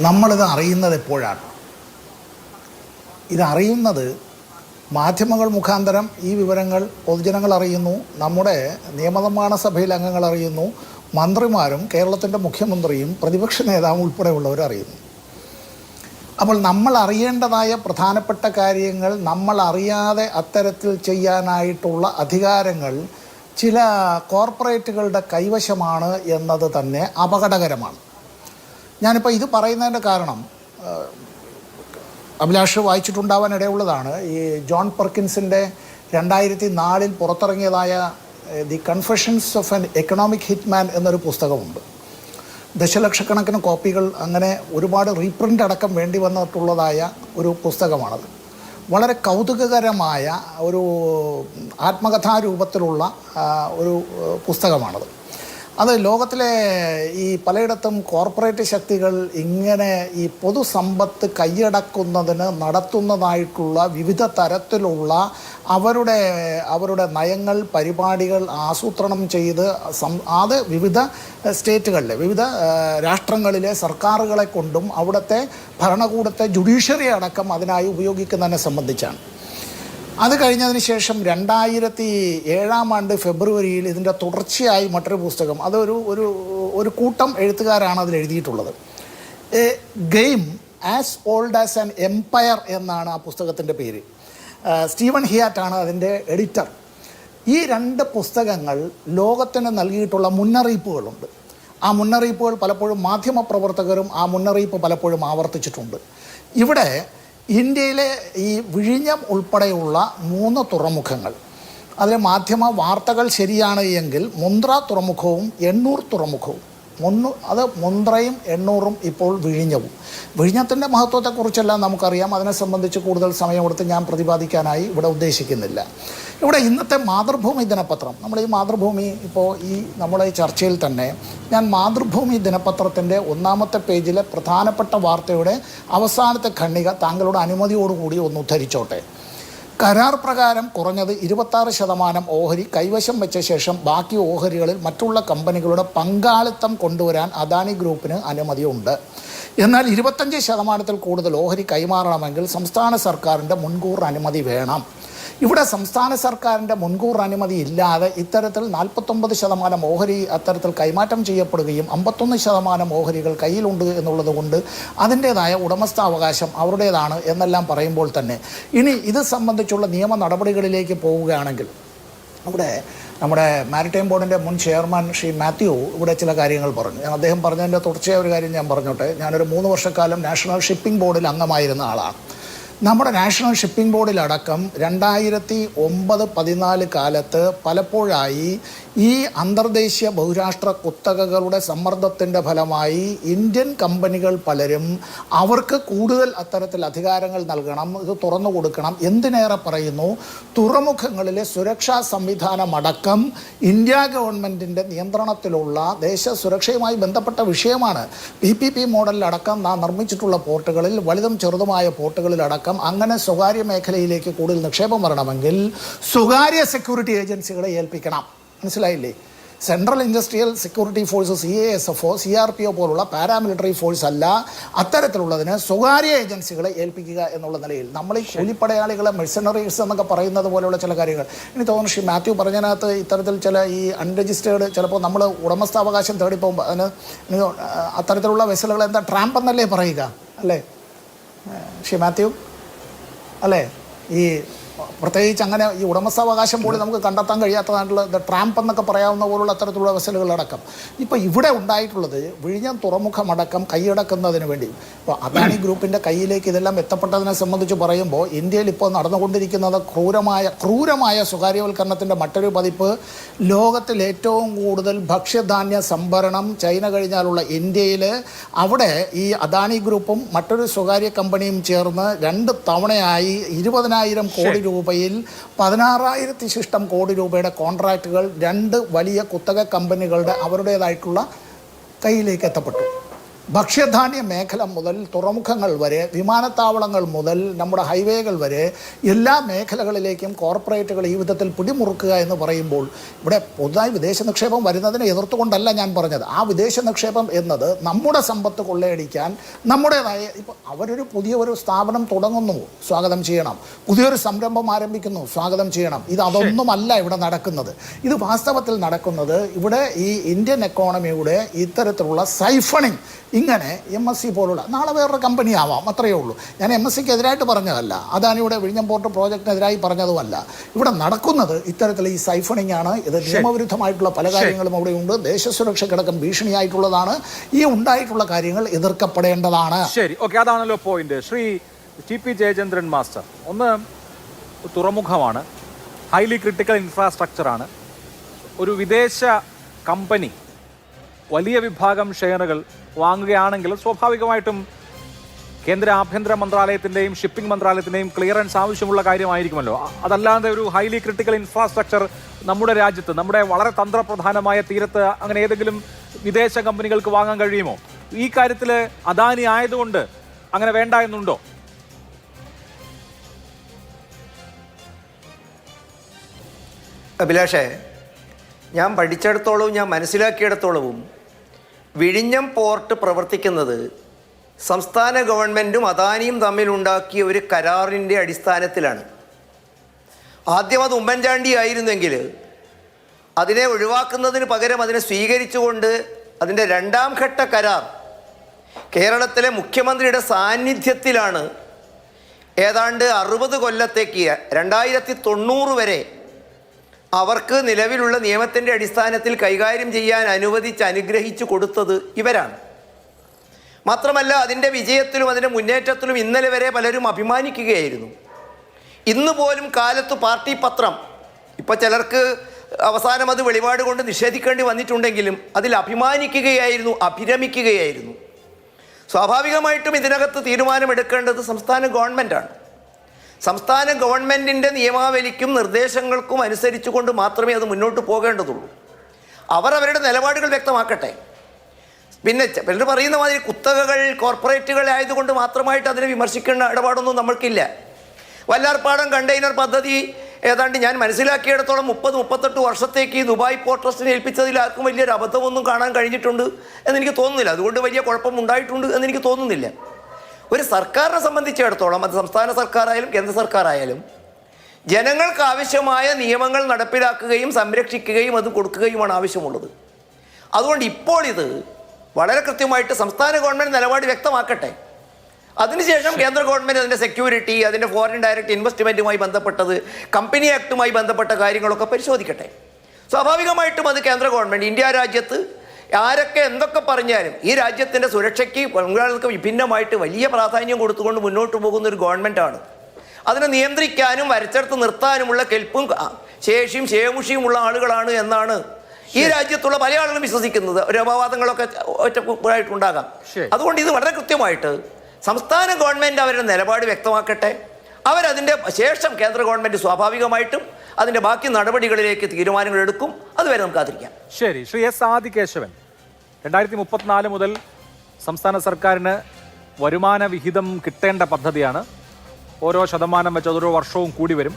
നമ്മളിത് അറിയുന്നത് എപ്പോഴാണ്? ഇതറിയുന്നത് മാധ്യമങ്ങൾ മുഖാന്തരം ഈ വിവരങ്ങൾ പൊതുജനങ്ങൾ അറിയുന്നു, നമ്മുടെ നിയമനിർമ്മാണ സഭയിലെ അംഗങ്ങൾ അറിയുന്നു, മന്ത്രിമാരും കേരളത്തിൻ്റെ മുഖ്യമന്ത്രിയും പ്രതിപക്ഷ നേതാവും ഉൾപ്പെടെയുള്ളവർ അറിയുന്നു. അപ്പോൾ നമ്മൾ അറിയേണ്ടതായ പ്രധാനപ്പെട്ട കാര്യങ്ങൾ നമ്മൾ അറിയാതെ അത്തരത്തിൽ ചെയ്യാനായിട്ടുള്ള അധികാരങ്ങൾ ചില കോർപ്പറേറ്റുകളുടെ കൈവശമാണ് എന്നത് തന്നെ അപകടകരമാണ്. ഞാനിപ്പോൾ ഇത് പറയുന്നതിൻ്റെ കാരണം അഭിലാഷ് വായിച്ചിട്ടുണ്ടാവാൻ ഇടയുള്ളതാണ്. ഈ ജോൺ പെർക്കിൻസിൻ്റെ 2004 പുറത്തിറങ്ങിയതായ the confessions of an economic hitman എന്നൊരു പുസ്തകമുണ്ട്. ദശലക്ഷക്കണക്കിന് കോപ്പികൾ അങ്ങനെ ഒരുപാട് റീപ്രിൻ്റ് അടക്കം വേണ്ടി വന്നിട്ടുള്ളതായ ഒരു പുസ്തകമാണത്. വളരെ കൗതുകകരമായ ഒരു ആത്മകഥാരൂപത്തിലുള്ള ഒരു പുസ്തകമാണത്. അത് ലോകത്തിലെ ഈ പലയിടത്തും കോർപ്പറേറ്റ് ശക്തികൾ ഇങ്ങനെ ഈ പൊതുസമ്പത്ത് കൈയടക്കുന്നതിന് നടത്തുന്നതായിട്ടുള്ള വിവിധ തരത്തിലുള്ള അവരുടെ നയങ്ങൾ, പരിപാടികൾ ആസൂത്രണം ചെയ്ത് അത് വിവിധ സ്റ്റേറ്റുകളിലെ വിവിധ രാഷ്ട്രങ്ങളിലെ സർക്കാരുകളെ കൊണ്ടും അവിടുത്തെ ഭരണകൂടത്തെ ജുഡീഷ്യറി അടക്കം അതിനായി ഉപയോഗിക്കുന്നതിനെ സംബന്ധിച്ചാണ്. അത് കഴിഞ്ഞതിന് ശേഷം 2007 ഫെബ്രുവരിയിൽ ഇതിൻ്റെ തുടർച്ചയായി മറ്റൊരു പുസ്തകം, ഒരു കൂട്ടം എഴുത്തുകാരാണ് അതിൽ എഴുതിയിട്ടുള്ളത്. A game as old as an empire എന്നാണ് ആ പുസ്തകത്തിൻ്റെ പേര്. സ്റ്റീവൻ ഹിയാറ്റാണ് അതിൻ്റെ എഡിറ്റർ. ഈ 2 പുസ്തകങ്ങൾ ലോകത്തിന് നൽകിയിട്ടുള്ള മുന്നറിയിപ്പുകളുണ്ട്. ആ മുന്നറിയിപ്പുകൾ പലപ്പോഴും മാധ്യമപ്രവർത്തകരും ആ മുന്നറിയിപ്പ് പലപ്പോഴും ആവർത്തിച്ചിട്ടുണ്ട്. ഇവിടെ ഇന്ത്യയിലെ ഈ വിഴിഞ്ഞം ഉൾപ്പെടെയുള്ള 3 തുറമുഖങ്ങൾ, അതിലെ മാധ്യമ വാർത്തകൾ ശരിയാണ് എങ്കിൽ മുന്ദ്ര തുറമുഖവും എണ്ണൂർ തുറമുഖവും, അത് മുന്ദ്രയും എണ്ണൂറും ഇപ്പോൾ വിഴിഞ്ഞത്തിൻ്റെ മഹത്വത്തെക്കുറിച്ചെല്ലാം നമുക്കറിയാം. അതിനെ സംബന്ധിച്ച് കൂടുതൽ സമയമെടുത്ത് ഞാൻ പ്രതിപാദിക്കാനായി ഇവിടെ ഉദ്ദേശിക്കുന്നില്ല. ഇവിടെ ഇന്നത്തെ മാതൃഭൂമി ദിനപത്രം, നമ്മൾ ഈ മാതൃഭൂമി ഇപ്പോൾ നമ്മളെ ഈ ചർച്ചയിൽ തന്നെ ഞാൻ മാതൃഭൂമി ദിനപത്രത്തിൻ്റെ 1ാമത്തെ പേജിലെ പ്രധാനപ്പെട്ട വാർത്തയുടെ അവസാനത്തെ ഖണ്ഡിക താങ്കളുടെ അനുമതിയോടുകൂടി ഒന്ന് ഉദ്ധരിച്ചോട്ടെ. കരാർ പ്രകാരം കുറഞ്ഞത് 26% ഓഹരി കൈവശം വെച്ച ശേഷം ബാക്കി ഓഹരികളിൽ മറ്റുള്ള കമ്പനികളുടെ പങ്കാളിത്തം കൊണ്ടുവരാൻ അദാനി ഗ്രൂപ്പിന് അനുമതിയുണ്ട്. എന്നാൽ 25% കൂടുതൽ ഓഹരി കൈമാറണമെങ്കിൽ സംസ്ഥാന സർക്കാരിൻ്റെ മുൻകൂർ അനുമതി വേണം. ഇവിടെ സംസ്ഥാന സർക്കാരിൻ്റെ മുൻകൂർ അനുമതി ഇല്ലാതെ ഇത്തരത്തിൽ 49% ഓഹരി അത്തരത്തിൽ കൈമാറ്റം ചെയ്യപ്പെടുകയും 51% ഓഹരികൾ കയ്യിലുണ്ട് എന്നുള്ളത് കൊണ്ട് അതിൻ്റേതായ ഉടമസ്ഥാവകാശം അവരുടേതാണ് എന്നെല്ലാം പറയുമ്പോൾ തന്നെ ഇനി ഇത് സംബന്ധിച്ചുള്ള നിയമ നടപടികളിലേക്ക് പോവുകയാണെങ്കിൽ അവിടെ നമ്മുടെ മാരിടൈം ബോർഡിൻ്റെ മുൻ ചെയർമാൻ ശ്രീ മാത്യു ഇവിടെ ചില കാര്യങ്ങൾ പറഞ്ഞു. അദ്ദേഹം പറഞ്ഞതിൻ്റെ തുടർച്ചയായ ഒരു കാര്യം ഞാൻ പറഞ്ഞോട്ടെ. ഞാനൊരു 3 വർഷക്കാലം നാഷണൽ ഷിപ്പിംഗ് ബോർഡിൽ അംഗമായിരുന്ന ആളാണ്. നമ്മുടെ നാഷണൽ ഷിപ്പിംഗ് ബോർഡിലടക്കം 2009-14 കാലത്ത് പലപ്പോഴായി ഈ അന്തർദേശീയ ബഹുരാഷ്ട്ര കുത്തകകളുടെ സമ്മർദ്ദത്തിൻ്റെ ഫലമായി ഇന്ത്യൻ കമ്പനികൾ പലരും അവർക്ക് കൂടുതൽ അത്തരത്തിൽ അധികാരങ്ങൾ നൽകണം, ഇത് തുറന്നു കൊടുക്കണം, എന്തിനേറെ പറയുന്നു തുറമുഖങ്ങളിലെ സുരക്ഷാ സംവിധാനമടക്കം ഇന്ത്യ ഗവൺമെൻറ്റിൻ്റെ നിയന്ത്രണത്തിലുള്ള ദേശ സുരക്ഷയുമായി ബന്ധപ്പെട്ട വിഷയമാണ്. PPP മോഡലിലടക്കം നാം നിർമ്മിച്ചിട്ടുള്ള പോർട്ടുകളിൽ വലുതും ചെറുതുമായ പോർട്ടുകളിലടക്കം അങ്ങനെ സ്വകാര്യ മേഖലയിലേക്ക് കൂടുതൽ നിക്ഷേപം വരണമെങ്കിൽ സ്വകാര്യ സെക്യൂരിറ്റി ഏജൻസികളെ ഏൽപ്പിക്കണം. മനസ്സിലായില്ലേ? Central industrial security forces CASFO CRPO പോലുള്ള പാരാമിലിറ്ററി ഫോഴ്സ് അല്ല, അത്തരത്തിലുള്ളതിന് സ്വകാര്യ ഏജൻസികളെ ഏൽപ്പിക്കുക എന്നുള്ള നിലയിൽ നമ്മൾ ഈ കൂലിപ്പടയാളികളെ മെഴ്സണറീസ് എന്നൊക്കെ പറയുന്നത് പോലെയുള്ള ചില കാര്യങ്ങൾ എനിക്ക് തോന്നുന്നു ശ്രീ മാത്യു പറഞ്ഞതിനകത്ത് ഇത്തരത്തിൽ ചില ഈ അൺരജിസ്റ്റേർഡ് ചിലപ്പോൾ നമ്മൾ ഉടമസ്ഥാവകാശം തേടി പോകുമ്പോൾ അതിന് അത്തരത്തിലുള്ള വെസലുകൾ എന്താ ട്രാമ്പ് എന്നല്ലേ പറയുക, അല്ലേ ശ്രീ മാത്യു? അല്ലേ? ഈ പ്രത്യേകിച്ച് അങ്ങനെ ഈ ഉടമസ്ഥാവകാശം പോലും നമുക്ക് കണ്ടെത്താൻ കഴിയാത്തതായിട്ടുള്ള ട്രാമ്പ് എന്നൊക്കെ പറയാവുന്ന പോലുള്ള അത്തരത്തിലുള്ള വെസലുകളടക്കം ഇപ്പോൾ ഇവിടെ ഉണ്ടായിട്ടുള്ളത് വിഴിഞ്ഞം തുറമുഖമടക്കം കൈയടക്കുന്നതിന് വേണ്ടി ഇപ്പോൾ അദാനി ഗ്രൂപ്പിൻ്റെ കയ്യിലേക്ക് ഇതെല്ലാം എത്തപ്പെട്ടതിനെ സംബന്ധിച്ച് പറയുമ്പോൾ ഇന്ത്യയിൽ ഇപ്പോൾ നടന്നുകൊണ്ടിരിക്കുന്നത് ക്രൂരമായ സ്വകാര്യവൽക്കരണത്തിൻ്റെ മറ്റൊരു പതിപ്പ്. ലോകത്തിൽ ഏറ്റവും കൂടുതൽ ഭക്ഷ്യധാന്യ സംഭരണം ചൈന കഴിഞ്ഞാലുള്ള ഇന്ത്യയിൽ, അവിടെ ഈ അദാനി ഗ്രൂപ്പും മറ്റൊരു സ്വകാര്യ കമ്പനിയും ചേർന്ന് 2 തവണയായി 20,000 കോടി രൂപയിൽ 16,000 ശിഷ്ടം കോടി രൂപയുടെ കോൺട്രാക്റ്റുകൾ 2 വലിയ കുത്തക കമ്പനികളുടെ അവരുടേതായിട്ടുള്ള കയ്യിലേക്ക് എത്തപ്പെട്ടു. ഭക്ഷ്യധാന്യ മേഖല മുതൽ തുറമുഖങ്ങൾ വരെ, വിമാനത്താവളങ്ങൾ മുതൽ നമ്മുടെ ഹൈവേകൾ വരെ എല്ലാ മേഖലകളിലേക്കും കോർപ്പറേറ്റുകൾ ഈ വിധത്തിൽ പിടിമുറുക്കുക എന്ന് പറയുമ്പോൾ ഇവിടെ പുതുതായി വിദേശ നിക്ഷേപം വരുന്നതിനെ എതിർത്തുകൊണ്ടല്ല ഞാൻ പറഞ്ഞത്. ആ വിദേശ നിക്ഷേപം എന്നത് നമ്മുടെ സമ്പത്ത് കൊള്ളയടിക്കാൻ നമ്മുടേതായ, ഇപ്പോൾ അവരൊരു പുതിയൊരു സ്ഥാപനം തുടങ്ങുന്നു, സ്വാഗതം ചെയ്യണം. പുതിയൊരു സംരംഭം ആരംഭിക്കുന്നു, സ്വാഗതം ചെയ്യണം. അതൊന്നുമല്ല ഇവിടെ നടക്കുന്നത്. ഇത് വാസ്തവത്തിൽ നടക്കുന്നത് ഇവിടെ ഈ ഇന്ത്യൻ എക്കോണമിയുടെ ഇത്തരത്തിലുള്ള സൈഫണിങ്, ഇങ്ങനെ MSC പോലുള്ള, നാളെ വേറൊരു കമ്പനി ആവാം, അത്രയേ ഉള്ളൂ. ഞാൻ MSCക്ക് എതിരായിട്ട് പറഞ്ഞതല്ല, അദാനിയുടെ വിഴിഞ്ഞം പോർട്ട് പ്രോജക്റ്റിനെതിരായി പറഞ്ഞതുമല്ല. ഇവിടെ നടക്കുന്നത് ഇത്തരത്തിൽ ഈ സൈഫണിങ് ആണ്. ഇത് നിയമവിരുദ്ധമായിട്ടുള്ള പല കാര്യങ്ങളും അവിടെയുണ്ട്. ദേശസുരക്ഷയ്ക്കടക്കം ഭീഷണിയായിട്ടുള്ളതാണ്. ഈ ഉണ്ടായിട്ടുള്ള കാര്യങ്ങൾ എതിർക്കപ്പെടേണ്ടതാണ്. ശരി, ഓക്കെ, അതാണല്ലോ point. Shri TP Jayachandran master, ഒന്ന് തുറമുഖമാണ്, ഹൈലി ക്രിട്ടിക്കൽ ഇൻഫ്രാസ്ട്രക്ചറാണ്. ഒരു വിദേശ കമ്പനി വലിയ വിഭാഗം ഷെയറുകൾ വാങ്ങുകയാണെങ്കിൽ സ്വാഭാവികമായിട്ടും കേന്ദ്ര ആഭ്യന്തര മന്ത്രാലയത്തിൻ്റെയും ഷിപ്പിംഗ് മന്ത്രാലയത്തിൻ്റെയും ക്ലിയറൻസ് ആവശ്യമുള്ള കാര്യമായിരിക്കുമല്ലോ. അതല്ലാതെ ഒരു ഹൈലി ക്രിട്ടിക്കൽ ഇൻഫ്രാസ്ട്രക്ചർ നമ്മുടെ രാജ്യത്ത്, നമ്മുടെ വളരെ തന്ത്രപ്രധാനമായ തീരത്ത് അങ്ങനെ ഏതെങ്കിലും വിദേശ കമ്പനികൾക്ക് വാങ്ങാൻ കഴിയുമോ? ഈ കാര്യത്തിൽ അദാനി ആയതുകൊണ്ട് അങ്ങനെ വേണ്ട എന്നുണ്ടോ? അഭിലാഷേ, ഞാൻ പഠിച്ചിടത്തോളവും ഞാൻ മനസ്സിലാക്കിയിടത്തോളവും വിഴിഞ്ഞം പോർട്ട് പ്രവർത്തിക്കുന്നത് സംസ്ഥാന ഗവൺമെൻറ്റും അദാനിയും തമ്മിലുണ്ടാക്കിയ ഒരു കരാറിൻ്റെ അടിസ്ഥാനത്തിലാണ്. ആദ്യം അത് ഉമ്മൻചാണ്ടി ആയിരുന്നെങ്കിൽ അതിനെ ഒഴിവാക്കുന്നതിന് പകരം അതിനെ സ്വീകരിച്ചുകൊണ്ട് അതിൻ്റെ 2ാം ഘട്ട കരാർ കേരളത്തിലെ മുഖ്യമന്ത്രിയുടെ സാന്നിധ്യത്തിലാണ് ഏതാണ്ട് 60 കൊല്ലത്തേക്ക് 2090 വരെ അവർക്ക് നിലവിലുള്ള നിയമത്തിൻ്റെ അടിസ്ഥാനത്തിൽ കൈകാര്യം ചെയ്യാൻ അനുഗ്രഹിച്ചു കൊടുത്തത് ഇവരാണ്. മാത്രമല്ല, അതിൻ്റെ വിജയത്തിലും അതിൻ്റെ മുന്നേറ്റത്തിലും ഇന്നലെ വരെ പലരും അഭിമാനിക്കുകയായിരുന്നു. ഇന്ന് പോലും കാലത്ത് പാർട്ടി പത്രം, ഇപ്പോൾ ചിലർക്ക് അവസാനം അത് വെളിപാട് കൊണ്ട് നിഷേധിക്കേണ്ടി വന്നിട്ടുണ്ടെങ്കിലും അതിൽ അഭിമാനിക്കുകയായിരുന്നു, അഭിരമിക്കുകയായിരുന്നു. സ്വാഭാവികമായിട്ടും ഇതിനകത്ത് തീരുമാനമെടുക്കേണ്ടത് സംസ്ഥാന ഗവൺമെൻറ്റാണ്. സംസ്ഥാന ഗവൺമെൻറ്റിൻ്റെ നിയമാവലിക്കും നിർദ്ദേശങ്ങൾക്കും അനുസരിച്ചുകൊണ്ട് മാത്രമേ അത് മുന്നോട്ട് പോകേണ്ടതുള്ളൂ. അവർ അവരുടെ നിലപാടുകൾ വ്യക്തമാക്കട്ടെ. പിന്നെ പലർ പറയുന്ന മാതിരി കുത്തകകൾ കോർപ്പറേറ്റുകളായതുകൊണ്ട് മാത്രമായിട്ട് അതിനെ വിമർശിക്കേണ്ട ഇടപാടൊന്നും നമ്മൾക്കില്ല. വല്ലാർപാടം കണ്ടെയ്നർ പദ്ധതി ഏതാണ്ട് ഞാൻ മനസ്സിലാക്കിയിടത്തോളം 30-38 വർഷത്തേക്ക് ദുബായ് പോർട്ട് ട്രസ്റ്റിനെ ഏൽപ്പിച്ചതിൽ ആർക്കും വലിയൊരു അബദ്ധമൊന്നും കാണാൻ കഴിഞ്ഞിട്ടുണ്ട് എന്നെനിക്ക് തോന്നുന്നില്ല. അതുകൊണ്ട് വലിയ കുഴപ്പമുണ്ടായിട്ടുണ്ട് എന്നെനിക്ക് തോന്നുന്നില്ല. ഒരു സർക്കാരിനെ സംബന്ധിച്ചിടത്തോളം, അത് സംസ്ഥാന സർക്കാരായാലും കേന്ദ്ര സർക്കാരായാലും, ജനങ്ങൾക്ക് ആവശ്യമായ നിയമങ്ങൾ നടപ്പിലാക്കുകയും സംരക്ഷിക്കുകയും അത് കൊടുക്കുകയുമാണ് ആവശ്യമുള്ളത്. അതുകൊണ്ട് ഇപ്പോൾ ഇത് വളരെ കൃത്യമായിട്ട് സംസ്ഥാന ഗവൺമെൻറ് നിലപാട് വ്യക്തമാക്കട്ടെ. അതിനുശേഷം കേന്ദ്ര ഗവൺമെൻറ് അതിൻ്റെ സെക്യൂരിറ്റി, അതിൻ്റെ ഫോറിൻ ഡയറക്റ്റ് ഇൻവെസ്റ്റ്മെൻറ്റുമായി ബന്ധപ്പെട്ടത്, കമ്പനി ആക്ടുമായി ബന്ധപ്പെട്ട കാര്യങ്ങളൊക്കെ പരിശോധിക്കട്ടെ. സ്വാഭാവികമായിട്ടും അത് കേന്ദ്ര ഗവൺമെൻറ് ഇന്ത്യ രാജ്യത്ത് ആരൊക്കെ എന്തൊക്കെ പറഞ്ഞാലും ഈ രാജ്യത്തിൻ്റെ സുരക്ഷയ്ക്ക് പങ്കാളികൾക്ക് വിഭിന്നമായിട്ട് വലിയ പ്രാധാന്യം കൊടുത്തുകൊണ്ട് മുന്നോട്ട് പോകുന്ന ഒരു ഗവൺമെൻറ്റാണ്. അതിനെ നിയന്ത്രിക്കാനും വരച്ചെടുത്ത് നിർത്താനുമുള്ള കെൽപ്പും ശേഷിയും ശേമുഷിയുമുള്ള ആളുകളാണ് എന്നാണ് ഈ രാജ്യത്തുള്ള പല ആളുകളും വിശ്വസിക്കുന്നത്. ഒരു അപവാദങ്ങളൊക്കെ ഒറ്റപ്പായിട്ടുണ്ടാകാം. അതുകൊണ്ട് ഇത് വളരെ കൃത്യമായിട്ട് സംസ്ഥാന ഗവൺമെൻറ് അവരുടെ നിലപാട് വ്യക്തമാക്കട്ടെ. അവരതിൻ്റെ ശേഷം കേന്ദ്ര ഗവൺമെൻറ് സ്വാഭാവികമായിട്ടും അതിൻ്റെ ബാക്കി നടപടികളിലേക്ക് തീരുമാനങ്ങൾ എടുക്കും. അതുവരെ നമുക്ക് കാത്തിരിക്കാം. ശരി, ശ്രീ S. ആദികേശവൻ, 2034 മുതൽ സംസ്ഥാന സർക്കാരിന് വരുമാന വിഹിതം കിട്ടേണ്ട പദ്ധതിയാണ്. ഓരോ ശതമാനം വെച്ച് ഓരോ വർഷവും കൂടി വരും.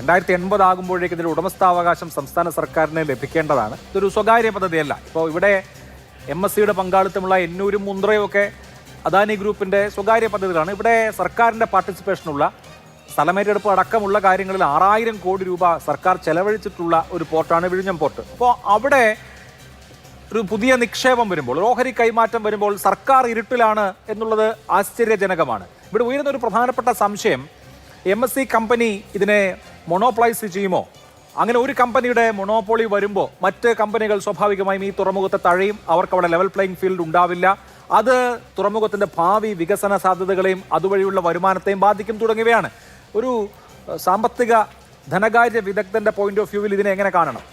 2080 ആകുമ്പോഴേക്കും ഇതിൻ്റെ ഉടമസ്ഥാവകാശം സംസ്ഥാന സർക്കാരിന് ലഭിക്കേണ്ടതാണ്. ഇതൊരു സ്വകാര്യ പദ്ധതിയല്ല. ഇപ്പോൾ ഇവിടെ MSCയുടെ പങ്കാളിത്തമുള്ള എന്നൂരും മുന്ദ്രയും ഒക്കെ അദാനി ഗ്രൂപ്പിൻ്റെ സ്വകാര്യ പദ്ധതികളാണ്. ഇവിടെ സർക്കാരിൻ്റെ പാർട്ടിസിപ്പേഷനുള്ള സ്ഥലമേറ്റെടുപ്പ് അടക്കമുള്ള കാര്യങ്ങളിൽ 6000 കോടി രൂപ സർക്കാർ ചെലവഴിച്ചിട്ടുള്ള ഒരു പോർട്ടാണ് വിഴിഞ്ഞം പോർട്ട്. അപ്പോൾ അവിടെ ഒരു പുതിയ നിക്ഷേപം വരുമ്പോൾ, ഒരു ഓഹരി കൈമാറ്റം വരുമ്പോൾ സർക്കാർ ഇരുട്ടിലാണ് എന്നുള്ളത് ആശ്ചര്യജനകമാണ്. ഇവിടെ ഉയരുന്ന ഒരു പ്രധാനപ്പെട്ട സംശയം, MSC കമ്പനി ഇതിനെ മൊണോപ്ലൈസ് ചെയ്യുമോ? അങ്ങനെ ഒരു കമ്പനിയുടെ മൊണോപ്പൊളി വരുമ്പോൾ മറ്റ് കമ്പനികൾ സ്വാഭാവികമായും ഈ തുറമുഖത്തെ തഴയും. അവർക്ക് അവിടെ ലെവൽ പ്ലേയിങ് ഫീൽഡ് ഉണ്ടാവില്ല. അത് തുറമുഖത്തിന്റെ ഭാവി വികസന സാധ്യതകളെയും അതുവഴിയുള്ള വരുമാനത്തെയും ബാധിക്കും തുടങ്ങിയവയാണ്. ഒരു സാമ്പത്തിക ധനകാര്യ വിദഗ്ധന്റെ പോയിന്റ് ഓഫ് വ്യൂവിൽ ഇതിനെ എങ്ങനെ കാണണം?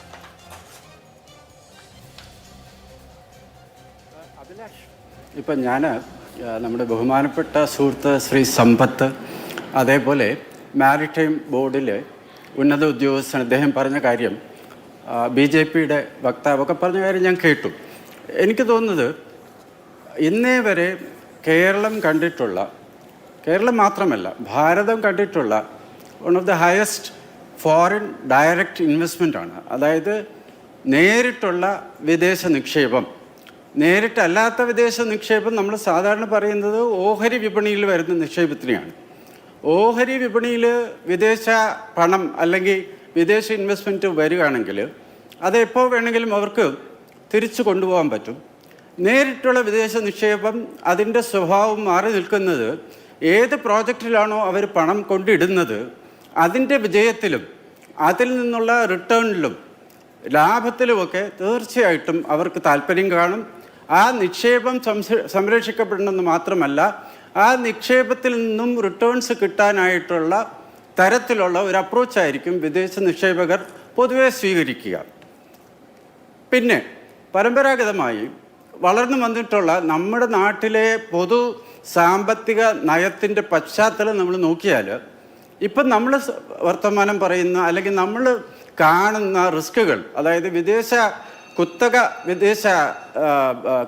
ഇപ്പം ഞാൻ നമ്മുടെ ബഹുമാനപ്പെട്ട സുഹൃത്ത് ശ്രീ സമ്പത്ത്, അതേപോലെ മാരിടൈം ബോർഡിൽ ഉന്നത ഉദ്യോഗസ്ഥൻ അദ്ദേഹം പറഞ്ഞ കാര്യം, BJPയുടെ വക്താവൊക്കെ പറഞ്ഞ കാര്യം ഞാൻ കേട്ടു. എനിക്ക് തോന്നുന്നത് ഇന്നേ വരെ കേരളം കണ്ടിട്ടുള്ള, കേരളം മാത്രമല്ല ഭാരതം കണ്ടിട്ടുള്ള one of the highest foreign direct investment ആണ്. അതായത് നേരിട്ടുള്ള വിദേശ നിക്ഷേപം. നേരിട്ടല്ലാത്ത വിദേശ നിക്ഷേപം നമ്മൾ സാധാരണ പറയുന്നത് ഓഹരി വിപണിയിൽ വരുന്ന നിക്ഷേപത്തിനെയാണ്. ഓഹരി വിപണിയിൽ വിദേശ പണം അല്ലെങ്കിൽ വിദേശ ഇൻവെസ്റ്റ്മെൻറ്റ് വരികയാണെങ്കിൽ അത് എപ്പോൾ വേണമെങ്കിലും അവർക്ക് തിരിച്ചു കൊണ്ടുപോകാൻ പറ്റും. നേരിട്ടുള്ള വിദേശ നിക്ഷേപം അതിൻ്റെ സ്വഭാവം മാറി നിൽക്കുന്നത് ഏത് പ്രോജക്റ്റിലാണോ അവർ പണം കൊണ്ടിടുന്നത് അതിൻ്റെ വിജയത്തിലും അതിൽ നിന്നുള്ള റിട്ടേണിലും ലാഭത്തിലുമൊക്കെ തീർച്ചയായിട്ടും അവർക്ക് താല്പര്യം കാണും. ആ നിക്ഷേപം സംരക്ഷിക്കപ്പെടണമെന്ന് മാത്രമല്ല, ആ നിക്ഷേപത്തിൽ നിന്നും റിട്ടേൺസ് കിട്ടാനായിട്ടുള്ള തരത്തിലുള്ള ഒരു അപ്രോച്ചായിരിക്കും വിദേശ നിക്ഷേപകർ പൊതുവെ സ്വീകരിക്കുക. പിന്നെ പരമ്പരാഗതമായി വളർന്നു വന്നിട്ടുള്ള നമ്മുടെ നാട്ടിലെ പൊതു സാമ്പത്തിക നയത്തിൻ്റെ പശ്ചാത്തലം നമ്മൾ നോക്കിയാൽ ഇപ്പം നമ്മൾ വർത്തമാനം പറയുന്ന അല്ലെങ്കിൽ നമ്മൾ കാണുന്ന റിസ്കുകൾ, അതായത് കുത്തക വിദേശ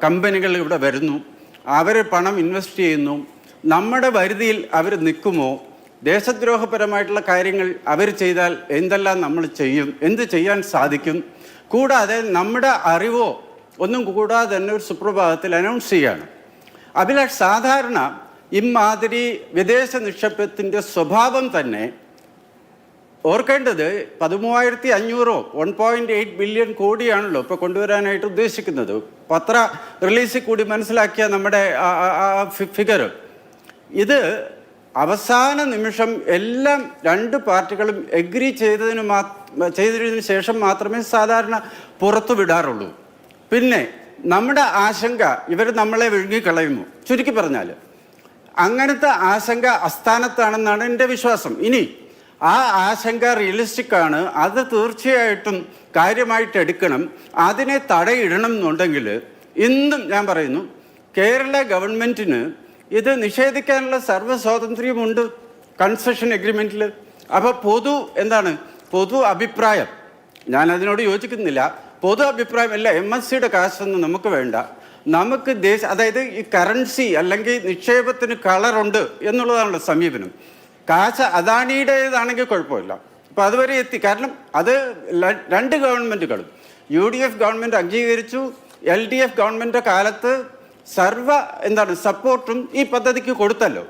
കമ്പനികൾ ഇവിടെ വരുന്നു, അവർ പണം ഇൻവെസ്റ്റ് ചെയ്യുന്നു, നമ്മുടെ വരുതിയിൽ അവർ നിൽക്കുമോ, ദേശദ്രോഹപരമായിട്ടുള്ള കാര്യങ്ങൾ അവർ ചെയ്താൽ എന്തെല്ലാം നമ്മൾ ചെയ്യും, എന്ത് ചെയ്യാൻ സാധിക്കും, കൂടാതെ നമ്മുടെ അറിവോ ഒന്നും കൂടാതെ തന്നെ ഒരു സുപ്രഭാതത്തിൽ അനൗൺസ് ചെയ്യാണ്. അഭിലാഷ്, സാധാരണ ഇമാതിരി വിദേശ നിക്ഷേപത്തിൻ്റെ സ്വഭാവം തന്നെ ഓർക്കേണ്ടത് 13,500 1.8 ബില്യൺ കോടിയാണല്ലോ ഇപ്പോൾ കൊണ്ടുവരാനായിട്ട് ഉദ്ദേശിക്കുന്നത്. പത്ര റിലീസിൽ കൂടി മനസ്സിലാക്കിയ നമ്മുടെ ഫിഗർ ഇത് അവസാന നിമിഷം എല്ലാം രണ്ട് പാർട്ടികളും എഗ്രി ചെയ്തതിന് ശേഷം മാത്രമേ സാധാരണ പുറത്തു വിടാറുള്ളൂ. പിന്നെ നമ്മുടെ ആശങ്ക ഇവർ നമ്മളെ വിഴുങ്ങിക്കളയുമോ, ചുരുക്കി പറഞ്ഞാൽ അങ്ങനത്തെ ആശങ്ക അസ്ഥാനത്താണെന്നാണ് എൻ്റെ വിശ്വാസം. ഇനി ആ ആശങ്ക റിയലിസ്റ്റിക് ആണ്, അത് തീർച്ചയായിട്ടും കാര്യമായിട്ട് എടുക്കണം. അതിനെ തടയിടണം എന്നുണ്ടെങ്കിൽ ഇന്നും ഞാൻ പറയുന്നു, കേരള ഗവൺമെൻറ്റിന് ഇത് നിഷേധിക്കാനുള്ള സർവ്വ സ്വാതന്ത്ര്യമുണ്ട് കൺസെഷൻ എഗ്രിമെൻറ്റിൽ. അപ്പോൾ പൊതു അഭിപ്രായം, ഞാൻ അതിനോട് യോജിക്കുന്നില്ല. പൊതു അഭിപ്രായം അല്ല, MSCയുടെ കാശൊന്നും നമുക്ക് വേണ്ട, നമുക്ക് അതായത് ഈ കറൻസി അല്ലെങ്കിൽ നിക്ഷേപത്തിന് കളറുണ്ട് എന്നുള്ളതാണല്ലോ സമീപനം. കാശ് അദാനിയുടേതാണെങ്കിൽ കുഴപ്പമില്ല, അപ്പോൾ അതുവരെ എത്തി. കാരണം അത് രണ്ട് ഗവൺമെൻറ്റുകളും UDF ഗവൺമെൻറ് അംഗീകരിച്ചു, LDF ഗവൺമെൻറ് കാലത്ത് സപ്പോർട്ടും ഈ പദ്ധതിക്ക് കൊടുത്തല്ലോ.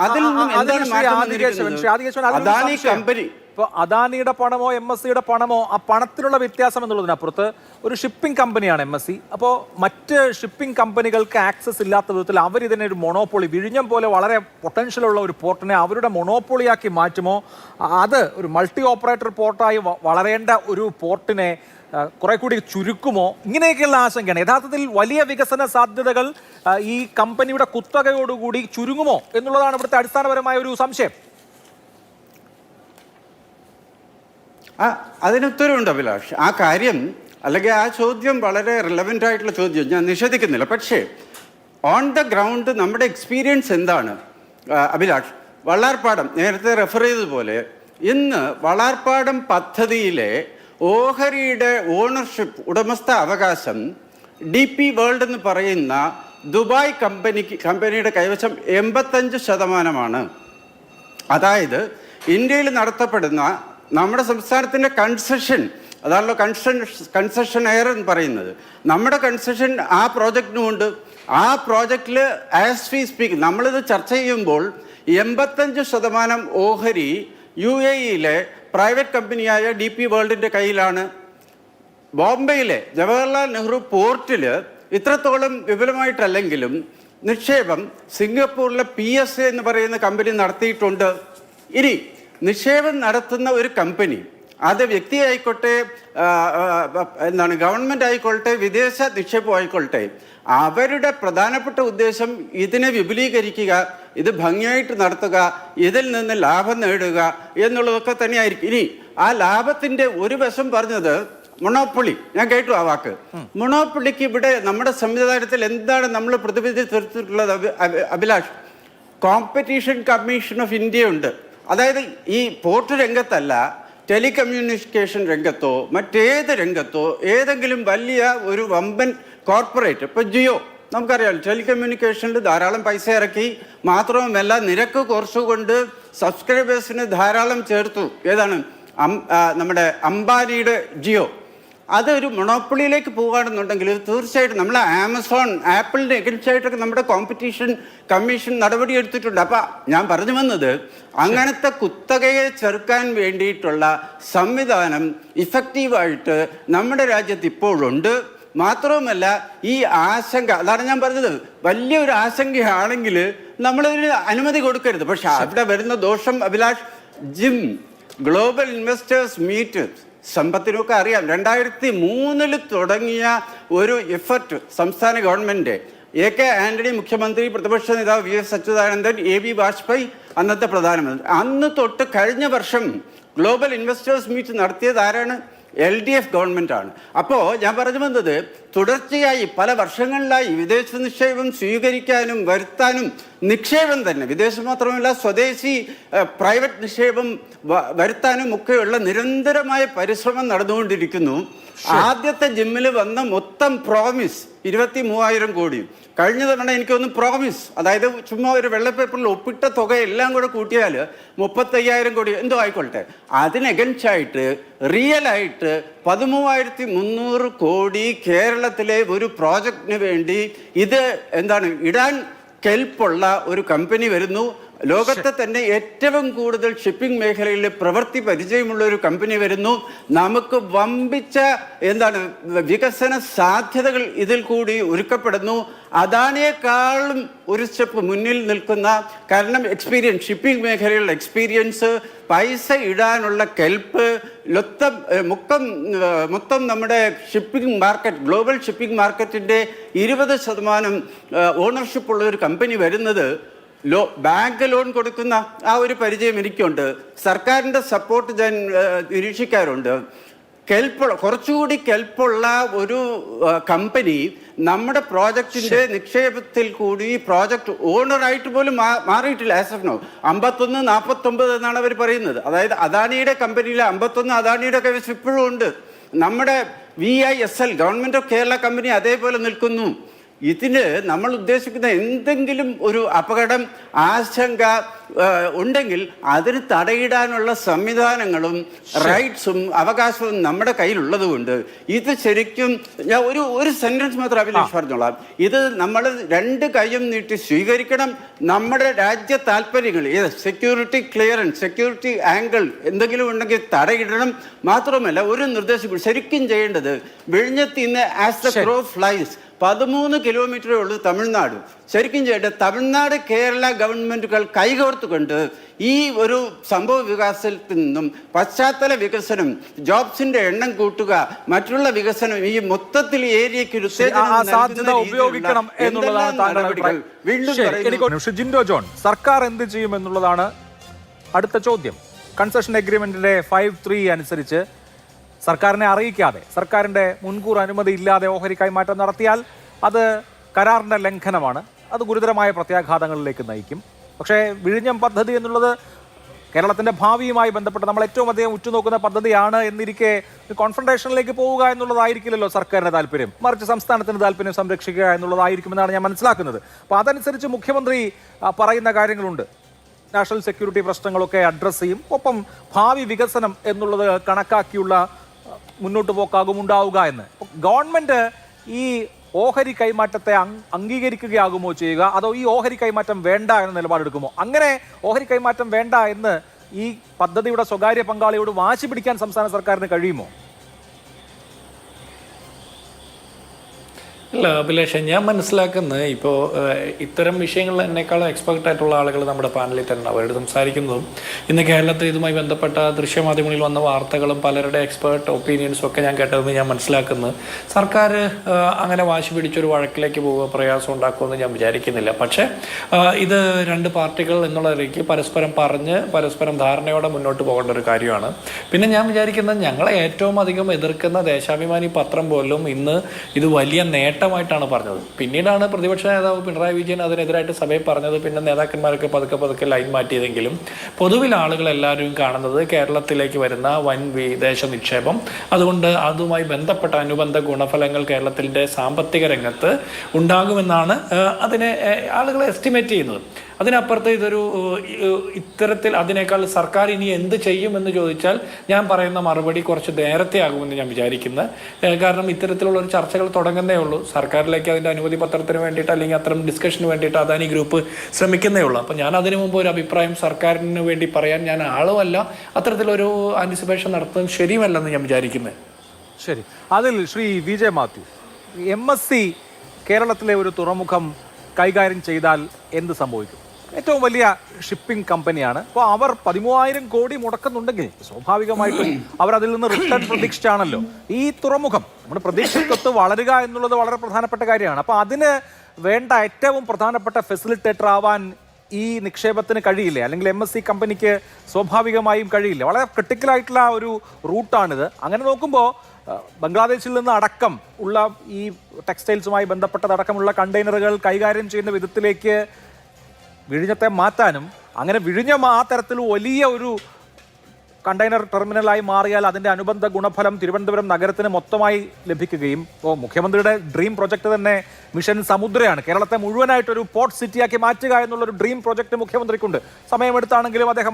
അതിൽ നിന്നും എന്താണ് മാറ്റം? അദാനി കമ്പനി ഇപ്പോൾ അദാനിയുടെ പണമോ MSCയുടെ പണമോ, ആ പണത്തിലുള്ള വ്യത്യാസം എന്നുള്ളതിനപ്പുറത്ത് ഒരു ഷിപ്പിംഗ് കമ്പനിയാണ് MSC. അപ്പോൾ മറ്റ് ഷിപ്പിംഗ് കമ്പനികൾക്ക് ആക്സസ് ഇല്ലാത്ത വിധത്തിൽ അവരിതിനെ ഒരു മൊണോപ്പൊളി, വിഴിഞ്ഞം പോലെ വളരെ പൊട്ടൻഷ്യലുള്ള ഒരു പോർട്ടിനെ അവരുടെ മൊണോപ്പൊളിയാക്കി മാറ്റുമോ? അത് ഒരു മൾട്ടി ഓപ്പറേറ്റർ പോർട്ടായി വളരേണ്ട ഒരു പോർട്ടിനെ കുറെ കൂടി ചുരുക്കുമോ? ഇങ്ങനെയൊക്കെയുള്ള ആശങ്കയാണ്. യഥാർത്ഥത്തിൽ വലിയ വികസന സാധ്യതകൾ ഈ കമ്പനിയുടെ കുത്തകയോടുകൂടി ചുരുങ്ങുമോ എന്നുള്ളതാണ് ഇവിടുത്തെ അടിസ്ഥാനപരമായ ഒരു സംശയം. അതിനുത്തരവുണ്ട് അഭിലാഷ്. ആ കാര്യം അല്ലെങ്കിൽ ആ ചോദ്യം വളരെ റിലവൻ്റ് ആയിട്ടുള്ള ചോദ്യം, ഞാൻ നിഷേധിക്കുന്നില്ല. പക്ഷേ ഓൺ ദ ഗ്രൗണ്ട് നമ്മുടെ എക്സ്പീരിയൻസ് എന്താണ് അഭിലാഷ്? വള്ളാർപ്പാടം നേരത്തെ റെഫർ ചെയ്തതുപോലെ ഇന്ന് വള്ളാർപ്പാടം പദ്ധതിയിലെ ഓഹരിയുടെ ഓണർഷിപ്പ്, ഉടമസ്ഥ അവകാശം DP വേൾഡ് എന്ന് പറയുന്ന ദുബായ് കമ്പനിയുടെ കൈവശം 85%. അതായത് ഇന്ത്യയിൽ നടത്തപ്പെടുന്ന നമ്മുടെ സംസ്ഥാനത്തിൻ്റെ കൺസെഷൻ, അതാണല്ലോ കൺസെഷൻ എയർ എന്ന് പറയുന്നത്, നമ്മുടെ കൺസെഷൻ ആ പ്രോജക്റ്റിനുമുണ്ട്. ആ പ്രോജക്റ്റിൽ ആസ് വി സ്പീക്ക് നമ്മളിത് ചർച്ച ചെയ്യുമ്പോൾ 85% ഓഹരി UAE-യിലെ പ്രൈവറ്റ് കമ്പനിയായ DP വേൾഡിൻ്റെ കയ്യിലാണ്. ബോംബെയിലെ ജവഹർലാൽ നെഹ്റു പോർട്ടിൽ ഇത്രത്തോളം വിപുലമായിട്ടല്ലെങ്കിലും നിക്ഷേപം സിംഗപ്പൂരിലെ PSA എന്ന് പറയുന്ന കമ്പനി നടത്തിയിട്ടുണ്ട്. ഇനി നിക്ഷേപം നടത്തുന്ന ഒരു കമ്പനി, അത് വ്യക്തിയായിക്കോട്ടെ, ഗവൺമെൻറ് ആയിക്കൊള്ളട്ടെ, വിദേശ നിക്ഷേപം ആയിക്കൊള്ളട്ടെ, അവരുടെ പ്രധാനപ്പെട്ട ഉദ്ദേശം ഇതിനെ വിപുലീകരിക്കുക, ഇത് ഭംഗിയായിട്ട് നടത്തുക, ഇതിൽ നിന്ന് ലാഭം നേടുക എന്നുള്ളതൊക്കെ തന്നെയായിരിക്കും. ഇനി ആ ലാഭത്തിൻ്റെ ഒരു വശം പറഞ്ഞത് മൊണോപ്പൊളി, ഞാൻ കേട്ടു ആ വാക്ക്. മൊണോപ്പൊളിക്ക് ഇവിടെ നമ്മുടെ സംവിധാനത്തിൽ എന്താണ് നമ്മൾ പ്രതിനിധീകരിച്ചിട്ടുള്ളത് Abhilash? Competition commission of India ഉണ്ട്. അതായത് ഈ പോർട്ട് രംഗത്തല്ല, ടെലികമ്മ്യൂണിക്കേഷൻ രംഗത്തോ മറ്റേത് രംഗത്തോ ഏതെങ്കിലും വലിയ ഒരു വമ്പൻ കോർപ്പറേറ്റ്, ഇപ്പോൾ ജിയോ നമുക്കറിയാം, ടെലികമ്മ്യൂണിക്കേഷനിൽ ധാരാളം പൈസ ഇറക്കി, മാത്രവുമല്ല നിരക്ക് കുറച്ചുകൊണ്ട് സബ്സ്ക്രൈബേഴ്സിന് ധാരാളം ചേർത്തു. ഏതാണ് നമ്മുടെ അംബാനിയുടെ ജിയോ. അതൊരു മൊണോപ്പൊളിയിലേക്ക് പോകുകയാണെന്നുണ്ടെങ്കിൽ തീർച്ചയായിട്ടും നമ്മൾ ആമസോൺ, ആപ്പിളിൻ്റെ എഗൻസ്റ്റായിട്ടൊക്കെ നമ്മുടെ കോമ്പറ്റീഷൻ കമ്മീഷൻ നടപടി എടുത്തിട്ടുണ്ട്. അപ്പം ഞാൻ പറഞ്ഞു വന്നത്, അങ്ങനത്തെ കുത്തകയെ ചെറുക്കാൻ വേണ്ടിയിട്ടുള്ള സംവിധാനം ഇഫക്റ്റീവായിട്ട് നമ്മുടെ രാജ്യത്ത് ഇപ്പോഴുണ്ട്. മാത്രവുമല്ല ഈ ആശങ്ക, അതാണ് ഞാൻ പറഞ്ഞത്, വലിയൊരു ആശങ്കയാണെങ്കിൽ നമ്മളതിന് അനുമതി കൊടുക്കരുത്. പക്ഷെ അവിടെ വരുന്ന ദോഷം Abhilash, GIM, global investors meet, സമ്പത്തിനൊക്കെ അറിയാം, 2003 തുടങ്ങിയ ഒരു എഫർട്ട് സംസ്ഥാന ഗവൺമെൻറ്, AK ആന്റണി മുഖ്യമന്ത്രി, പ്രതിപക്ഷ നേതാവ് VS അച്യുതാനന്ദൻ, AB വാജ്പേയി അന്നത്തെ പ്രധാനമന്ത്രി, അന്ന് തൊട്ട് കഴിഞ്ഞ വർഷം ഗ്ലോബൽ ഇൻവെസ്റ്റേഴ്സ് മീറ്റ് നടത്തിയത് ആരാണ്? LDF ഗവൺമെൻറ് ആണ്. അപ്പോൾ ഞാൻ പറഞ്ഞു വന്നത്, തുടർച്ചയായി പല വർഷങ്ങളിലായി വിദേശ നിക്ഷേപം സ്വീകരിക്കാനും വരുത്താനും, നിക്ഷേപം തന്നെ വിദേശം മാത്രമല്ല സ്വദേശി പ്രൈവറ്റ് നിക്ഷേപം വരുത്താനും ഒക്കെയുള്ള നിരന്തരമായ പരിശ്രമം നടന്നുകൊണ്ടിരിക്കുന്നു. ആദ്യത്തെ ജിമ്മിൽ വന്ന മൊത്തം പ്രോമിസ് 23,000 കോടി. കഴിഞ്ഞ തവണ എനിക്കൊന്ന് പ്രോമിസ്, അതായത് ചുമ്മാ ഒരു വെള്ളപ്പേപ്പറിൽ ഒപ്പിട്ട തുക എല്ലാം കൂടെ കൂട്ടിയാൽ 35,000 കോടി എന്തോ ആയിക്കൊള്ളട്ടെ. അതിനെഗൻസ്റ്റായിട്ട് റിയലായിട്ട് 13,300 കോടി കേരളത്തിലെ ഒരു പ്രോജക്റ്റിന് വേണ്ടി ഇത് ഇടാൻ കെൽപ്പുള്ള ഒരു കമ്പനി വരുന്നു. ലോകത്തെ തന്നെ ഏറ്റവും കൂടുതൽ ഷിപ്പിംഗ് മേഖലയിൽ പ്രവൃത്തി പരിചയമുള്ള ഒരു കമ്പനി വരുന്നു. നമുക്ക് വമ്പിച്ച വികസന സാധ്യതകൾ ഇതിൽ കൂടി ഒരുക്കപ്പെടുന്നു. അദാനിയെക്കാളും ഒരു സ്റ്റെപ്പ് മുന്നിൽ നിൽക്കുന്ന, കാരണം എക്സ്പീരിയൻസ്, ഷിപ്പിംഗ് മേഖലയിലുള്ള എക്സ്പീരിയൻസ്, പൈസ ഇടാനുള്ള കെൽപ്പ്, മൊത്തം നമ്മുടെ ഷിപ്പിംഗ് മാർക്കറ്റ്, ഗ്ലോബൽ ഷിപ്പിംഗ് മാർക്കറ്റിൻ്റെ 20% ഓണർഷിപ്പ് ഉള്ള ഒരു കമ്പനി വരുന്നത്, ബാങ്ക് ലോൺ കൊടുക്കുന്ന ആ ഒരു പരിചയം എനിക്കുണ്ട്. സർക്കാരിൻ്റെ സപ്പോർട്ട് ഞാൻ നിരീക്ഷിക്കാറുണ്ട്. കുറച്ചുകൂടി കെൽപ്പുള്ള ഒരു കമ്പനി നമ്മുടെ പ്രോജക്റ്റിൻ്റെ നിക്ഷേപത്തിൽ കൂടി പ്രോജക്റ്റ് ഓണറായിട്ട് പോലും മാറിയിട്ടില്ല. ആസ് ഓഫ് നോ 51-49 എന്നാണ് അവർ പറയുന്നത്. അതായത് അദാനിയുടെ കമ്പനിയിലെ 51 അദാനിയുടെ കൈവശം ഇപ്പോഴും ഉണ്ട്. നമ്മുടെ VISL, government of Kerala company, അതേപോലെ നിൽക്കുന്നു. ഇതിന് നമ്മൾ ഉദ്ദേശിക്കുന്ന എന്തെങ്കിലും ഒരു അപകടം, ആശങ്ക ഉണ്ടെങ്കിൽ അതിന് തടയിടാനുള്ള സംവിധാനങ്ങളും റൈറ്റ്സും അവകാശവും നമ്മുടെ കയ്യിലുള്ളത് കൊണ്ട് ഇത് ശരിക്കും, ഞാൻ ഒരു സെന്റൻസ് മാത്രം അഭിലാഷ് പറഞ്ഞോളാം, ഇത് നമ്മൾ 2 കൈയും നീട്ടി സ്വീകരിക്കണം. നമ്മുടെ രാജ്യ താല്പര്യങ്ങൾ, സെക്യൂരിറ്റി ക്ലിയറൻസ്, സെക്യൂരിറ്റി ആംഗിൾ എന്തെങ്കിലും ഉണ്ടെങ്കിൽ തടയിടണം. മാത്രമല്ല ഒരു നിർദ്ദേശം ശരിക്കും ചെയ്യേണ്ടത്, വിഴിഞ്ഞത്ത് ഇന്ന് ആസ് ദ ക്രോ ഫ്ലൈസ് 13 കിലോമീറ്ററേ ഉള്ളൂ തമിഴ്നാട്. ശരിക്കും ചെയ്യേണ്ടത് തമിഴ്നാട് കേരള ഗവൺമെൻറ്റുകൾ കൈകോർത്തുകൊണ്ട് ഈ ഒരു സംഭവ വികാസത്തിൽ നിന്നും പശ്ചാത്തല വികസനം, ജോബ്സിന്റെ എണ്ണം കൂട്ടുക, മറ്റുള്ള വികസനം, ഈ മൊത്തത്തിൽ ഏരിയയ്ക്ക് സാധ്യത ഉപയോഗിക്കണം എന്നുള്ളതാണ്. ജിൻഡോ ജോൺ, സർക്കാർ എന്ത് ചെയ്യും എന്നുള്ളതാണ് അടുത്ത ചോദ്യം. കൺസെഷൻ എഗ്രിമെന്റിന്റെ 5(3) അനുസരിച്ച് സർക്കാരിനെ അറിയിക്കാതെ, സർക്കാരിൻ്റെ മുൻകൂർ അനുമതി ഇല്ലാതെ ഓഹരി കൈമാറ്റം നടത്തിയാൽ അത് കരാറിൻ്റെ ലംഘനമാണ്. അത് ഗുരുതരമായ പ്രത്യാഘാതങ്ങളിലേക്ക് നയിക്കും. പക്ഷേ വിഴിഞ്ഞം പദ്ധതി എന്നുള്ളത് കേരളത്തിൻ്റെ ഭാവിയുമായി ബന്ധപ്പെട്ട് നമ്മൾ ഏറ്റവും അധികം ഉറ്റുനോക്കുന്ന പദ്ധതിയാണ് എന്നിരിക്കെ കോൺഫ്രണ്ടേഷനിലേക്ക് പോവുക എന്നുള്ളതായിരിക്കില്ലല്ലോ സർക്കാരിൻ്റെ താല്പര്യം. മറിച്ച് സംസ്ഥാനത്തിൻ്റെ താല്പര്യം സംരക്ഷിക്കുക എന്നുള്ളതായിരിക്കുമെന്നാണ് ഞാൻ മനസ്സിലാക്കുന്നത്. അപ്പോൾ അതനുസരിച്ച് മുഖ്യമന്ത്രി പറയുന്ന കാര്യങ്ങളുണ്ട്. നാഷണൽ സെക്യൂരിറ്റി പ്രശ്നങ്ങളൊക്കെ അഡ്രസ്സ് ചെയ്യും. ഒപ്പം ഭാവി വികസനം എന്നുള്ളത് കണക്കാക്കിയുള്ള മുന്നോട്ട് പോക്കാകും ഉണ്ടാവുക എന്ന്. ഗവൺമെൻറ് ഈ ഓഹരി കൈമാറ്റത്തെ അംഗീകരിക്കുകയാകുമോ ചെയ്യുക, അതോ ഈ ഓഹരി കൈമാറ്റം വേണ്ട എന്ന നിലപാടെടുക്കുമോ? അങ്ങനെ ഓഹരി കൈമാറ്റം വേണ്ട എന്ന് ഈ പദ്ധതിയുടെ സ്വകാര്യ പങ്കാളിയോട് വാശി പിടിക്കാൻ സംസ്ഥാന സർക്കാരിന് കഴിയുമോ? അല്ല അഭിലാഷ്, ഞാൻ മനസ്സിലാക്കുന്നത് ഇപ്പോൾ ഇത്തരം വിഷയങ്ങളിൽ എന്നെക്കാളും എക്സ്പെർട്ട് ആയിട്ടുള്ള ആളുകൾ നമ്മുടെ പാനലിൽ തന്നെ അവരോട് സംസാരിക്കുന്നതും ഇന്ന് കേരളത്തിൽ ഇതുമായി ബന്ധപ്പെട്ട ദൃശ്യമാധ്യമങ്ങളിൽ വന്ന വാർത്തകളും പലരുടെ എക്സ്പേർട്ട് ഒപ്പീനിയൻസും ഒക്കെ ഞാൻ കേട്ടതെന്ന് ഞാൻ മനസ്സിലാക്കുന്നത് സർക്കാർ അങ്ങനെ വാശി പിടിച്ചൊരു വഴക്കിലേക്ക് പോവുക പ്രയാസം ഉണ്ടാക്കുമെന്ന് ഞാൻ വിചാരിക്കുന്നില്ല. പക്ഷേ ഇത് രണ്ട് പാർട്ടികൾ എന്നുള്ള നിലയ്ക്ക് പരസ്പരം പറഞ്ഞ് പരസ്പരം ധാരണയോടെ മുന്നോട്ട് പോകേണ്ട ഒരു കാര്യമാണ്. പിന്നെ ഞാൻ വിചാരിക്കുന്നത് ഞങ്ങളെ ഏറ്റവും അധികം എതിർക്കുന്ന ദേശാഭിമാനി പത്രം പോലും ഇന്ന് ഇത് വലിയ നേട്ടമായിട്ടാണ് പറഞ്ഞത്. പിന്നീടാണ് പ്രതിപക്ഷ നേതാവ് പിണറായി വിജയൻ അതിനെതിരായിട്ട് സഭയിൽ പറഞ്ഞത്. പിന്നെ നേതാക്കന്മാരൊക്കെ പതുക്കെ ലൈൻ മാറ്റിയതെങ്കിലും പൊതുവിൽ ആളുകൾ എല്ലാവരും കാണുന്നത് കേരളത്തിലേക്ക് വരുന്ന വൻ വിദേശ നിക്ഷേപം, അതുകൊണ്ട് അതുമായി ബന്ധപ്പെട്ട അനുബന്ധ ഗുണഫലങ്ങൾ കേരളത്തിൻ്റെ സാമ്പത്തിക രംഗത്ത് ഉണ്ടാകുമെന്നാണ് അതിനെ ആളുകൾ എസ്റ്റിമേറ്റ് ചെയ്യുന്നത്. അതിനപ്പുറത്ത് ഇതൊരു ഇത്തരത്തിൽ അതിനേക്കാൾ സർക്കാർ ഇനി എന്ത് ചെയ്യുമെന്ന് ചോദിച്ചാൽ ഞാൻ പറയുന്ന മറുപടി കുറച്ച് നേരത്തെ ആകുമെന്ന് ഞാൻ വിചാരിക്കുന്നത്. കാരണം ഇത്തരത്തിലുള്ള ഒരു ചർച്ചകൾ തുടങ്ങുന്നേ ഉള്ളൂ. സർക്കാരിലേക്ക് അതിൻ്റെ അനുമതി പത്രത്തിന് വേണ്ടിയിട്ട് അല്ലെങ്കിൽ അത്തരം ഡിസ്കഷന് വേണ്ടിയിട്ട് അദാനി ഗ്രൂപ്പ് ശ്രമിക്കുന്നേ ഉള്ളൂ. അപ്പോൾ ഞാൻ അതിനു മുമ്പ് ഒരു അഭിപ്രായം സർക്കാരിന് വേണ്ടി പറയാൻ ഞാൻ ആളുമല്ല. അത്തരത്തിലൊരു ആൻറ്റിസിപ്പേഷൻ നടത്തുന്നത് ശരിയുമല്ലെന്ന് ഞാൻ വിചാരിക്കുന്നത്. ശരി, അതിൽ ശ്രീ വിജയ് മാത്യു, MSC കേരളത്തിലെ ഒരു തുറമുഖം കൈകാര്യം ചെയ്താൽ എന്ത് സംഭവിക്കും? ഏറ്റവും വലിയ ഷിപ്പിംഗ് കമ്പനിയാണ്. അപ്പോൾ അവർ 13,000 കോടി മുടക്കുന്നുണ്ടെങ്കിൽ സ്വാഭാവികമായിട്ടും അവർ അതിൽ നിന്ന് റിട്ടേൺ പ്രതീക്ഷിച്ചാണല്ലോ. ഈ തുറമുഖം നമ്മുടെ പ്രതീക്ഷയ്ക്കൊത്ത് വളരുക എന്നുള്ളത് വളരെ പ്രധാനപ്പെട്ട കാര്യമാണ്. അപ്പോൾ അതിന് വേണ്ട ഏറ്റവും പ്രധാനപ്പെട്ട ഫെസിലിറ്റേറ്റർ ആവാൻ ഈ നിക്ഷേപത്തിന് കഴിയില്ലേ? അല്ലെങ്കിൽ MSC കമ്പനിക്ക് സ്വാഭാവികമായും കഴിയില്ല. വളരെ ക്രിട്ടിക്കലായിട്ടുള്ള ഒരു റൂട്ടാണിത്. അങ്ങനെ നോക്കുമ്പോൾ ബംഗ്ലാദേശിൽ നിന്ന് അടക്കം ഉള്ള ഈ ടെക്സ്റ്റൈൽസുമായി ബന്ധപ്പെട്ടതടക്കമുള്ള കണ്ടെയ്നറുകൾ കൈകാര്യം ചെയ്യുന്ന വിധത്തിലേക്ക് വിഴിഞ്ഞത്തെ മാറ്റാനും, അങ്ങനെ വിഴിഞ്ഞം ആ തരത്തിൽ വലിയ ഒരു കണ്ടെയ്നർ ടെർമിനലായി മാറിയാൽ അതിൻ്റെ അനുബന്ധ ഗുണഫലം തിരുവനന്തപുരം നഗരത്തിന് മൊത്തമായി ലഭിക്കുകയും, ഇപ്പോൾ മുഖ്യമന്ത്രിയുടെ ഡ്രീം പ്രൊജക്ട് തന്നെ മിഷൻ സമുദ്രയാണ്. കേരളത്തെ മുഴുവനായിട്ടൊരു പോർട്ട് സിറ്റിയാക്കി മാറ്റുക എന്നുള്ളൊരു ഡ്രീം പ്രൊജക്ട് മുഖ്യമന്ത്രിക്കുണ്ട്. സമയമെടുത്താണെങ്കിലും അദ്ദേഹം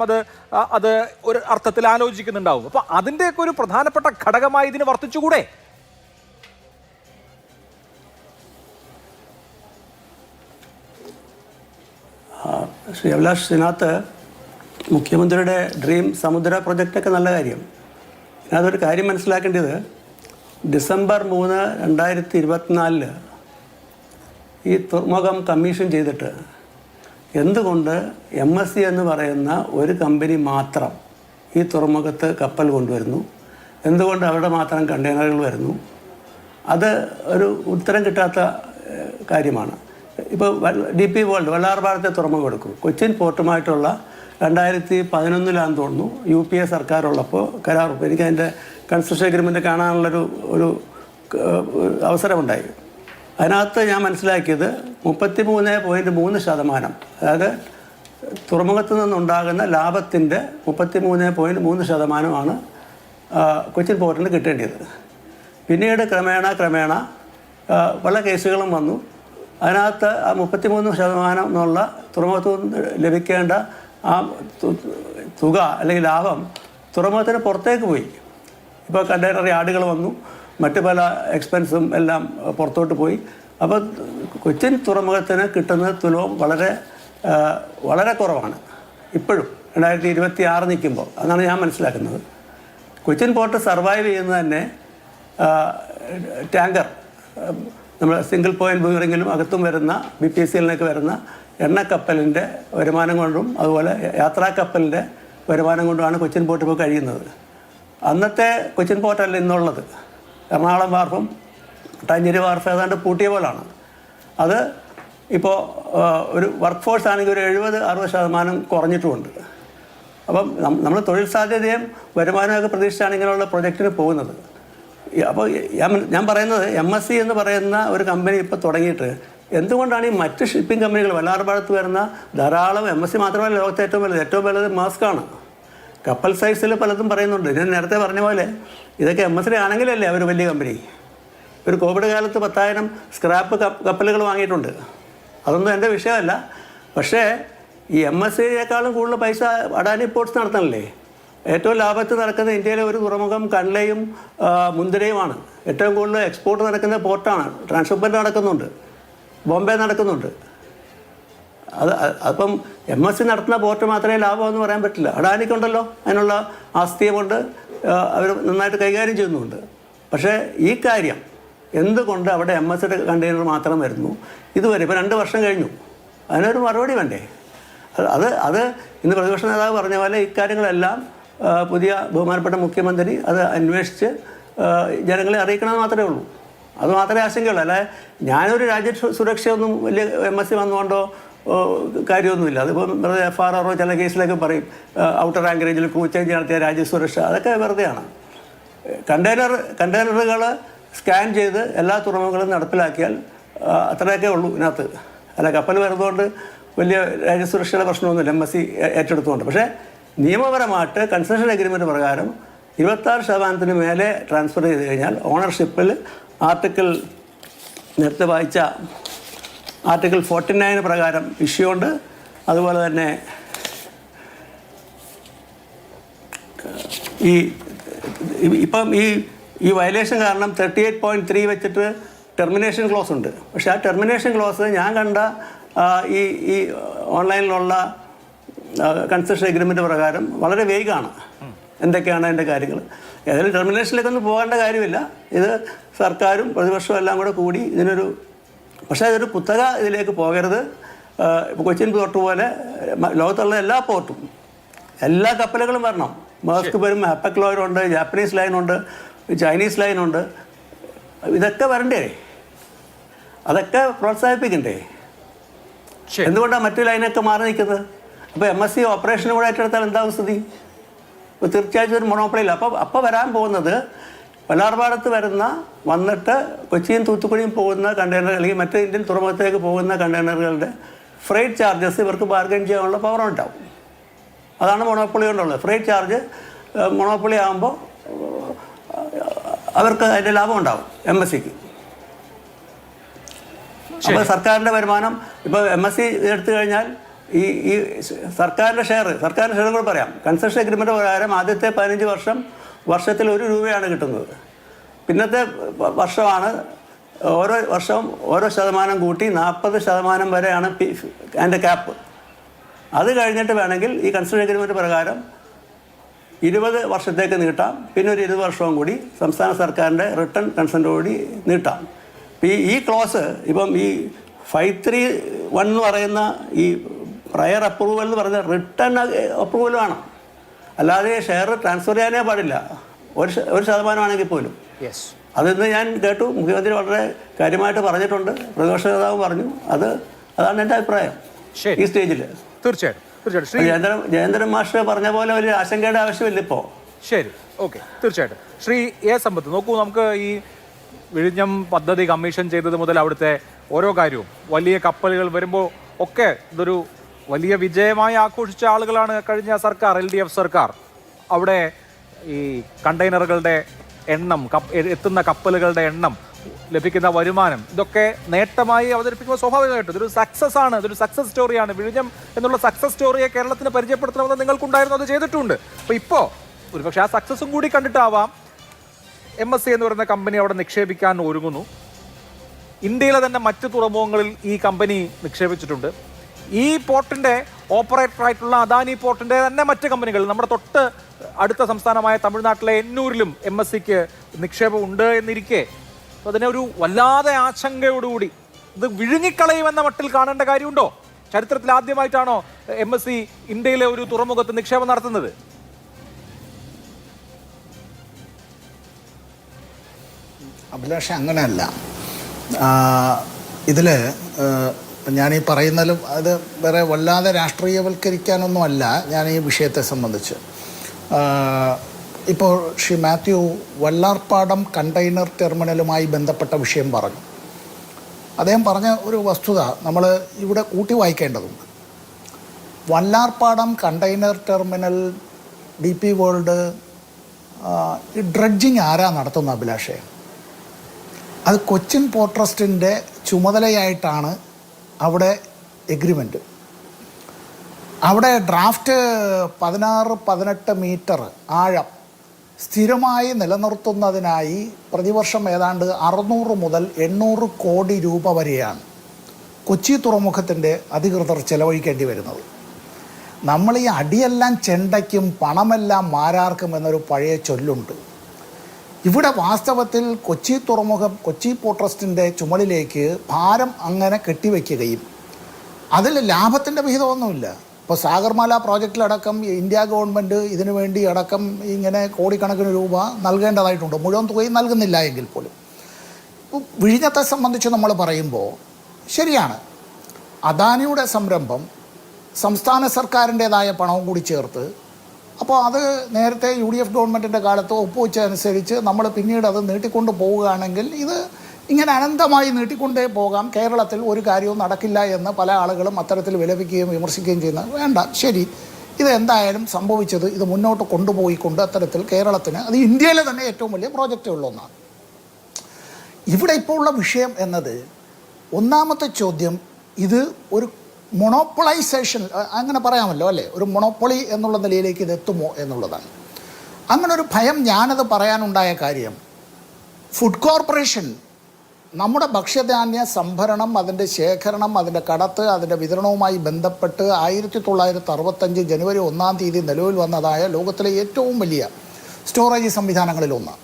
അത് ഒരു അർത്ഥത്തിൽ ആലോചിക്കുന്നുണ്ടാവും. അപ്പോൾ അതിൻ്റെയൊക്കെ ഒരു പ്രധാനപ്പെട്ട ഘടകമായി ഇതിന് വർത്തിച്ചുകൂടെ? ശ്രീ അഭിലാഷ്, ഇതിനകത്ത് മുഖ്യമന്ത്രിയുടെ ഡ്രീം സമുദ്ര പ്രൊജക്റ്റൊക്കെ നല്ല കാര്യം. ഇതിനകത്തൊരു കാര്യം മനസ്സിലാക്കേണ്ടത്, ഡിസംബർ 3, 2024 ഈ തുറമുഖം കമ്മീഷൻ ചെയ്തിട്ട് എന്തുകൊണ്ട് MSC എന്ന് പറയുന്ന ഒരു കമ്പനി മാത്രം ഈ തുറമുഖത്ത് കപ്പൽ കൊണ്ടുവരുന്നു? എന്തുകൊണ്ട് അവിടെ മാത്രം കണ്ടെയ്നറുകൾ വരുന്നു? അത് ഒരു ഉത്തരം കിട്ടാത്ത കാര്യമാണ്. ഇപ്പോൾ DP വേൾഡ് വെള്ളാർപാടത്തെ തുറമുഖം എടുക്കും. കൊച്ചിൻ പോർട്ടുമായിട്ടുള്ള 2011 തോന്നുന്നു UPA സർക്കാരുള്ളപ്പോൾ കരാർ. എനിക്ക് അതിൻ്റെ കൺസ്ട്രക്ഷൻ എഗ്രിമെൻ്റ് കാണാനുള്ളൊരു അവസരമുണ്ടായി. അതിനകത്ത് ഞാൻ മനസ്സിലാക്കിയത് 33.3%, അതായത് തുറമുഖത്തു നിന്നുണ്ടാകുന്ന ലാഭത്തിൻ്റെ 33.3% കൊച്ചിൻ പോർട്ടിന് കിട്ടേണ്ടത്. പിന്നീട് ക്രമേണ പല കേസുകളും വന്നു. അതിനകത്ത് ആ 33% എന്നുള്ള തുറമുഖത്തു നിന്ന് ലഭിക്കേണ്ട ആ തുക അല്ലെങ്കിൽ ലാഭം തുറമുഖത്തിന് പുറത്തേക്ക് പോയി. ഇപ്പോൾ കണ്ടെയ്നർ യാർഡുകൾ വന്നു, മറ്റു പല എക്സ്പെൻസും എല്ലാം പുറത്തോട്ട് പോയി. അപ്പോൾ കൊച്ചിൻ തുറമുഖത്തിന് കിട്ടുന്ന തുലവും വളരെ കുറവാണ് ഇപ്പോഴും 2026 നിൽക്കുമ്പോൾ. അതാണ് ഞാൻ മനസ്സിലാക്കുന്നത്. കൊച്ചിൻ പോർട്ട് സർവൈവ് ചെയ്യുന്നത് തന്നെ ടാങ്കർ, നമ്മൾ സിംഗിൾ പോയിൻറ്റ് ബൂറിങ്ങിലും അകത്തും വരുന്ന BPCLിലേക്ക് വരുന്ന എണ്ണക്കപ്പലിൻ്റെ വരുമാനം കൊണ്ടും അതുപോലെ യാത്രാ കപ്പലിൻ്റെ വരുമാനം കൊണ്ടുമാണ് കൊച്ചിൻ പോർട്ട് ഇപ്പോൾ കഴിയുന്നത്. അന്നത്തെ കൊച്ചിൻ പോർട്ടല്ല ഇന്നുള്ളത്. എറണാകുളം വാർഫും മട്ടാഞ്ചേരി വാർഫ് ഏതാണ്ട് പൂട്ടിയ പോലാണ്. അത് ഇപ്പോൾ ഒരു വർക്ക് ഫോഴ്സ് ആണെങ്കിൽ ഒരു 70-60% കുറഞ്ഞിട്ടുമുണ്ട്. അപ്പം നമ്മൾ തൊഴിൽ സാധ്യതയും വരുമാനമൊക്കെ പ്രതീക്ഷിച്ചാണ് ഇങ്ങനെയുള്ള പ്രൊജക്റ്റിന് പോകുന്നത്. അപ്പോൾ ഞാൻ പറയുന്നത് MSC എന്ന് പറയുന്ന ഒരു കമ്പനി ഇപ്പോൾ തുടങ്ങിയിട്ട് എന്തുകൊണ്ടാണ് ഈ മറ്റ് ഷിപ്പിംഗ് കമ്പനികൾ വെള്ളാർപാടത്ത് വരുന്ന ധാരാളം MSC മാത്രമല്ല ലോകത്തെ ഏറ്റവും വലുത് മാസ്കാണ്. കപ്പൽ സൈസിൽ പലതും പറയുന്നുണ്ട്. ഞാൻ നേരത്തെ പറഞ്ഞ പോലെ ഇതൊക്കെ MSC ആണെങ്കിലല്ലേ അവർ വലിയ കമ്പനി. ഒരു കോവിഡ് കാലത്ത് 10,000 സ്ക്രാപ്പ് കപ്പലുകൾ വാങ്ങിയിട്ടുണ്ട്. അതൊന്നും എൻ്റെ വിഷയമല്ല. പക്ഷേ ഈ MSCയേക്കാളും കൂടുതൽ പൈസ അഡാനി പോർട്സ് നടത്തണല്ലേ. ഏറ്റവും ലാഭത്തിൽ നടക്കുന്ന ഇന്ത്യയിലെ ഒരു തുറമുഖം കൺലയും മുന്തിരയുമാണ്. ഏറ്റവും കൂടുതൽ എക്സ്പോർട്ട് നടക്കുന്ന പോർട്ടാണ്. ട്രാൻസ്ഷിപ്മെൻറ്റ് നടക്കുന്നുണ്ട്, ബോംബെ നടക്കുന്നുണ്ട്. അപ്പം MSC നടത്തുന്ന പോർട്ട് മാത്രമേ ലാഭമെന്ന് പറയാൻ പറ്റില്ല. അഡാനിക്കുണ്ടല്ലോ അതിനുള്ള ആസ്തിയുമുണ്ട്, അവർ നന്നായിട്ട് കൈകാര്യം ചെയ്യുന്നുമുണ്ട്. പക്ഷേ ഈ കാര്യം എന്തുകൊണ്ട് അവിടെ MSCയുടെ കണ്ടെയ്നർ മാത്രം വരുന്നു ഇതുവരെ? ഇപ്പോൾ 2 വർഷം കഴിഞ്ഞു, അതിനൊരു മറുപടി വേണ്ടേ? അത് ഇന്ന് പ്രതിപക്ഷ നേതാവ് പറഞ്ഞ പോലെ ഇക്കാര്യങ്ങളെല്ലാം പുതിയ ബഹുമാനപ്പെട്ട മുഖ്യമന്ത്രി അത് അന്വേഷിച്ച് ജനങ്ങളെ അറിയിക്കണമെന്ന് മാത്രമേ ഉള്ളൂ. അത് മാത്രമേ ആശങ്കയുള്ളൂ. അല്ലാതെ ഞാനൊരു രാജ്യ സുരക്ഷയൊന്നും വലിയ MSC വന്നുകൊണ്ടോ കാര്യമൊന്നുമില്ല. അതിപ്പോൾ വെറുതെ FRO ചില കേസിലൊക്കെ പറയും ഔട്ടർ ആങ്കറേജിൽ ക്രൂ ചേഞ്ച് നടത്തിയ രാജ്യസുരക്ഷ, അതൊക്കെ വെറുതെയാണ്. കണ്ടെയ്നറുകൾ സ്കാൻ ചെയ്ത് എല്ലാ തുറമുഖങ്ങളും നടപ്പിലാക്കിയാൽ അത്രയൊക്കെ ഉള്ളൂ ഇതിനകത്ത്. അല്ല, കപ്പൽ വരുന്നതുകൊണ്ട് വലിയ രാജ്യസുരക്ഷയുടെ പ്രശ്നമൊന്നുമില്ല MSC ഏറ്റെടുത്തുകൊണ്ട്. പക്ഷേ നിയമപരമായിട്ട് കൺസെഷൻ അഗ്രിമെൻറ്റ് പ്രകാരം 26% മേലെ ട്രാൻസ്ഫർ ചെയ്ത് കഴിഞ്ഞാൽ ഓണർഷിപ്പിൽ നേരത്തെ വായിച്ച ആർട്ടിക്കിൾ 49 പ്രകാരം ഇഷ്യൂണ്ട്. അതുപോലെ തന്നെ ഇപ്പം ഈ വയലേഷൻ കാരണം 38.3 വെച്ചിട്ട് ടെർമിനേഷൻ ക്ലോസ് ഉണ്ട്. പക്ഷേ ആ ടെർമിനേഷൻ ക്ലോസ് ഞാൻ കണ്ട ഈ ഓൺലൈനിലുള്ള കൺസെഷൻ എഗ്രിമെൻറ്റ് പ്രകാരം വളരെ വേഗമാണ്. എന്തൊക്കെയാണ് അതിൻ്റെ കാര്യങ്ങൾ? ഏതായാലും ടെർമിനേഷനിലേക്കൊന്നും പോകേണ്ട കാര്യമില്ല. ഇത് സർക്കാരും പ്രതിപക്ഷവും എല്ലാം കൂടി ഇതിനൊരു, പക്ഷേ അതൊരു കുത്തക ഇതിലേക്ക് പോകരുത്. ഇപ്പോൾ കൊച്ചിൻ പോർട്ട് പോലെ ലോകത്തുള്ള എല്ലാ പോർട്ടും എല്ലാ കപ്പലുകളും വരണം. മേഴ്സ്ക് വരും, ഹാപ്പക് ലോയറുണ്ട്, ജാപ്പനീസ് ലൈനുണ്ട്, ചൈനീസ് ലൈനുണ്ട്. ഇതൊക്കെ വരണ്ടേ? അതൊക്കെ പ്രോത്സാഹിപ്പിക്കണ്ടേ? എന്തുകൊണ്ടാണ് മറ്റു ലൈനൊക്കെ മാറി നിൽക്കുന്നത്? അപ്പോൾ MSC ഓപ്പറേഷനും കൂടെ ഏറ്റെടുത്താൽ എന്താവും സ്ഥിതി? തീർച്ചയായിട്ടും ഒരു മൊണോപ്പൊളിയില്ല. അപ്പോൾ വരാൻ പോകുന്നത് വല്ലാർപാടത്ത് വന്നിട്ട് കൊച്ചിയും തൂത്തുക്കുടിയും പോകുന്ന കണ്ടെയ്നർ അല്ലെങ്കിൽ മറ്റ് ഇന്ത്യൻ തുറമുഖത്തേക്ക് പോകുന്ന കണ്ടെയ്നറുകളുടെ ഫ്രൈറ്റ് ചാർജസ് ഇവർക്ക് ബാർഗൈൻ ചെയ്യാനുള്ള പവർ ഉണ്ടാവും. അതാണ് മൊണോപ്പൊളി കൊണ്ടുള്ളത്. ഫ്രൈറ്റ് ചാർജ് മൊണോപ്പൊളി ആകുമ്പോൾ അവർക്ക് അതിൻ്റെ ലാഭം ഉണ്ടാവും MSCക്ക്. അപ്പോൾ സർക്കാരിൻ്റെ വരുമാനം ഇപ്പോൾ MSC എടുത്തു കഴിഞ്ഞാൽ ഈ സർക്കാരിൻ്റെ ഷെയർ കൂടെ പറയാം. കൺസെഷൻ അഗ്രിമെൻ്റ് പ്രകാരം ആദ്യത്തെ 15 വർഷത്തിൽ 1 രൂപയാണ് കിട്ടുന്നത്. പിന്നത്തെ വർഷമാണ് ഓരോ വർഷവും ഓരോ ശതമാനം കൂട്ടി 40% വരെയാണ് അതിൻ്റെ ക്യാപ്പ്. അത് കഴിഞ്ഞിട്ട് വേണമെങ്കിൽ ഈ കൺസെഷൻ അഗ്രിമെൻ്റ് പ്രകാരം 20 വർഷത്തേക്ക് നീട്ടാം. പിന്നെ ഒരു 20 വർഷവും കൂടി സംസ്ഥാന സർക്കാരിൻ്റെ റിട്ടേൺ കൺസെൻറ്റോടുകൂടി നീട്ടാം. ഈ ക്ലോസ് ഇപ്പം ഈ 531 എന്ന് പറയുന്ന ഈ പ്രയർ അപ്രൂവൽ എന്ന് പറഞ്ഞാൽ റിട്ടേൺ അപ്രൂവൽ വേണം. അല്ലാതെ ഷെയർ ട്രാൻസ്ഫർ ചെയ്യാനേ പാടില്ല, 1% ആണെങ്കിൽ പോലും. അതിന്ന് ഞാൻ കേട്ടു, മുഖ്യമന്ത്രി വളരെ കാര്യമായിട്ട് പറഞ്ഞിട്ടുണ്ട്, പ്രതിപക്ഷ നേതാവ് പറഞ്ഞു. അതാണ് എൻ്റെ അഭിപ്രായം ഈ സ്റ്റേജിൽ. തീർച്ചയായിട്ടും ജയേന്ദ്രൻ മാഷ് പറഞ്ഞ പോലെ വലിയ ആശങ്കയുടെ ആവശ്യമില്ല ഇപ്പോൾ. ശരി, ഓക്കെ, തീർച്ചയായിട്ടും. ശ്രീ സമ്പത്ത്, നോക്കൂ, നമുക്ക് ഈ വിഴിഞ്ഞം പദ്ധതി കമ്മീഷൻ ചെയ്തത് മുതൽ അവിടുത്തെ ഓരോ കാര്യവും വലിയ കപ്പലുകൾ വരുമ്പോൾ ഒക്കെ ഇതൊരു വലിയ വിജയമായി ആഘോഷിച്ച ആളുകളാണ് കഴിഞ്ഞ സർക്കാർ, LDF സർക്കാർ. അവിടെ ഈ കണ്ടെയ്നറുകളുടെ എണ്ണം, എത്തുന്ന കപ്പലുകളുടെ എണ്ണം, ലഭിക്കുന്ന വരുമാനം, ഇതൊക്കെ നേട്ടമായി അവതരിപ്പിക്കുമ്പോൾ സ്വാഭാവികമായിട്ടും ഇതൊരു സക്സസ് ആണ്, ഇതൊരു സക്സസ് സ്റ്റോറിയാണ്. വിഴിഞ്ഞം എന്നുള്ള സക്സസ് സ്റ്റോറിയെ കേരളത്തിന് പരിചയപ്പെടുത്തണമെന്ന് നിങ്ങൾക്കുണ്ടായിരുന്നു, അത് ചെയ്തിട്ടുണ്ട്. അപ്പോൾ ഇപ്പോൾ ഒരുപക്ഷെ ആ സക്സസും കൂടി കണ്ടിട്ടാവാം MSC എന്ന് പറയുന്ന കമ്പനി അവിടെ നിക്ഷേപിക്കാൻ ഒരുങ്ങുന്നു. ഇന്ത്യയിലെ തന്നെ മറ്റ് തുറമുഖങ്ങളിൽ ഈ കമ്പനി നിക്ഷേപിച്ചിട്ടുണ്ട്. ഈ പോർട്ടിൻ്റെ ഓപ്പറേറ്ററായിട്ടുള്ള അദാനി പോർട്ടിൻ്റെ തന്നെ മറ്റ് കമ്പനികൾ, നമ്മുടെ തൊട്ട് അടുത്ത സംസ്ഥാനമായ തമിഴ്നാട്ടിലെ എന്നൂരിലും MSCക്ക് നിക്ഷേപം ഉണ്ട് എന്നിരിക്കെ അതിനെ ഒരു വല്ലാതെ ആശങ്കയോടുകൂടി ഇത് വിഴുങ്ങിക്കളയുമെന്ന മട്ടിൽ കാണേണ്ട കാര്യമുണ്ടോ? ചരിത്രത്തിൽ ആദ്യമായിട്ടാണോ MSC ഇന്ത്യയിലെ ഒരു തുറമുഖത്ത് നിക്ഷേപം നടത്തുന്നത്? അഭിലാഷ്, അങ്ങനെയല്ല. ഇതിൽ ഞാനീ പറയുന്നതിലും അത് വേറെ വല്ലാതെ രാഷ്ട്രീയവൽക്കരിക്കാനൊന്നുമല്ല ഞാൻ ഈ വിഷയത്തെ സംബന്ധിച്ച്. ഇപ്പോൾ ശ്രീ മാത്യു വല്ലാർപാടം കണ്ടെയ്നർ ടെർമിനലുമായി ബന്ധപ്പെട്ട വിഷയം പറഞ്ഞു. അദ്ദേഹം പറഞ്ഞ ഒരു വസ്തുത നമ്മൾ ഇവിടെ കൂട്ടി വായിക്കേണ്ടതുണ്ട്. Vallarpadam container terminal DP world ഈ ഡ്രഡ്ജിങ് ആരാ നടത്തുന്നത് അഭിലാഷേ? അത് കൊച്ചിൻ പോർട്ട് ട്രസ്റ്റിൻ്റെ ചുമതലയായിട്ടാണ് അവിടെ എഗ്രിമെൻറ്റ്. അവിടെ ഡ്രാഫ്റ്റ് 16-18 മീറ്റർ ആഴം സ്ഥിരമായി നിലനിർത്തുന്നതിനായി പ്രതിവർഷം ഏതാണ്ട് 600 മുതൽ 800 കോടി രൂപ വരെയാണ് കൊച്ചി തുറമുഖത്തിൻ്റെ അധികൃതർ ചെലവഴിക്കേണ്ടി വരുന്നത്. നമ്മൾ ഈ അടിയെല്ലാം ചെണ്ടയ്ക്കും പണമെല്ലാം മാരാർക്കും എന്നൊരു പഴയ ചൊല്ലുണ്ട്. ഇവിടെ വാസ്തവത്തിൽ കൊച്ചി തുറമുഖം, കൊച്ചി പോർട്ട് ട്രസ്റ്റിൻ്റെ ചുമലിലേക്ക് ഭാരം അങ്ങനെ കെട്ടിവെക്കുകയും അതിൽ ലാഭത്തിൻ്റെ വിഹിതമൊന്നുമില്ല. ഇപ്പോൾ സാഗർമാല പ്രോജക്റ്റിലടക്കം ഇന്ത്യ ഗവൺമെൻറ് ഇതിനു വേണ്ടി അടക്കം ഇങ്ങനെ കോടിക്കണക്കിന് രൂപ നൽകേണ്ടതായിട്ടുണ്ട്. മുഴുവൻ തുകയും നൽകുന്നില്ല എങ്കിൽ പോലും. വിഴിഞ്ഞത്തെ സംബന്ധിച്ച് നമ്മൾ പറയുമ്പോൾ ശരിയാണ്, അദാനിയുടെ സംരംഭം സംസ്ഥാന സർക്കാരിൻ്റേതായ പണവും കൂടി ചേർത്ത്, അപ്പോൾ അത് നേരത്തെ UDF ഗവൺമെൻറ്റിൻ്റെ കാലത്ത് ഒപ്പുവെച്ചതനുസരിച്ച് നമ്മൾ പിന്നീട് അത് നീട്ടിക്കൊണ്ട് പോവുകയാണെങ്കിൽ ഇത് ഇങ്ങനെ അനന്തമായി നീട്ടിക്കൊണ്ടേ പോകാം. കേരളത്തിൽ ഒരു കാര്യവും നടക്കില്ല എന്ന് പല ആളുകളും അത്തരത്തിൽ വിലപിക്കുകയും വിമർശിക്കുകയും ചെയ്യുന്നത് വേണ്ട. ശരി, ഇത് എന്തായാലും സംഭവിച്ചത് ഇത് മുന്നോട്ട് കൊണ്ടുപോയിക്കൊണ്ട് അത്തരത്തിൽ കേരളത്തിന്, അത് ഇന്ത്യയിലെ തന്നെ ഏറ്റവും വലിയ പ്രോജക്റ്റുള്ള ഒന്നാണ്. ഇവിടെ ഇപ്പോൾ ഉള്ള വിഷയം എന്നത്, ഒന്നാമത്തെ ചോദ്യം, ഇത് ഒരു മൊണോപ്പൊളൈസേഷൻ അങ്ങനെ പറയാമല്ലോ അല്ലേ, ഒരു മൊണോപ്പൊളി എന്നുള്ള നിലയിലേക്ക് ഇത് എത്തുമോ എന്നുള്ളതാണ്. അങ്ങനൊരു ഭയം ഞാനത് പറയാനുണ്ടായ കാര്യം, ഫുഡ് കോർപ്പറേഷൻ നമ്മുടെ ഭക്ഷ്യധാന്യ സംഭരണം, അതിൻ്റെ ശേഖരണം, അതിൻ്റെ കടത്ത്, അതിൻ്റെ വിതരണവുമായി ബന്ധപ്പെട്ട് 1965 ജനുവരി 1 തീയതി നിലവിൽ വന്നതായ ലോകത്തിലെ ഏറ്റവും വലിയ സ്റ്റോറേജ് സംവിധാനങ്ങളിലൊന്ന്.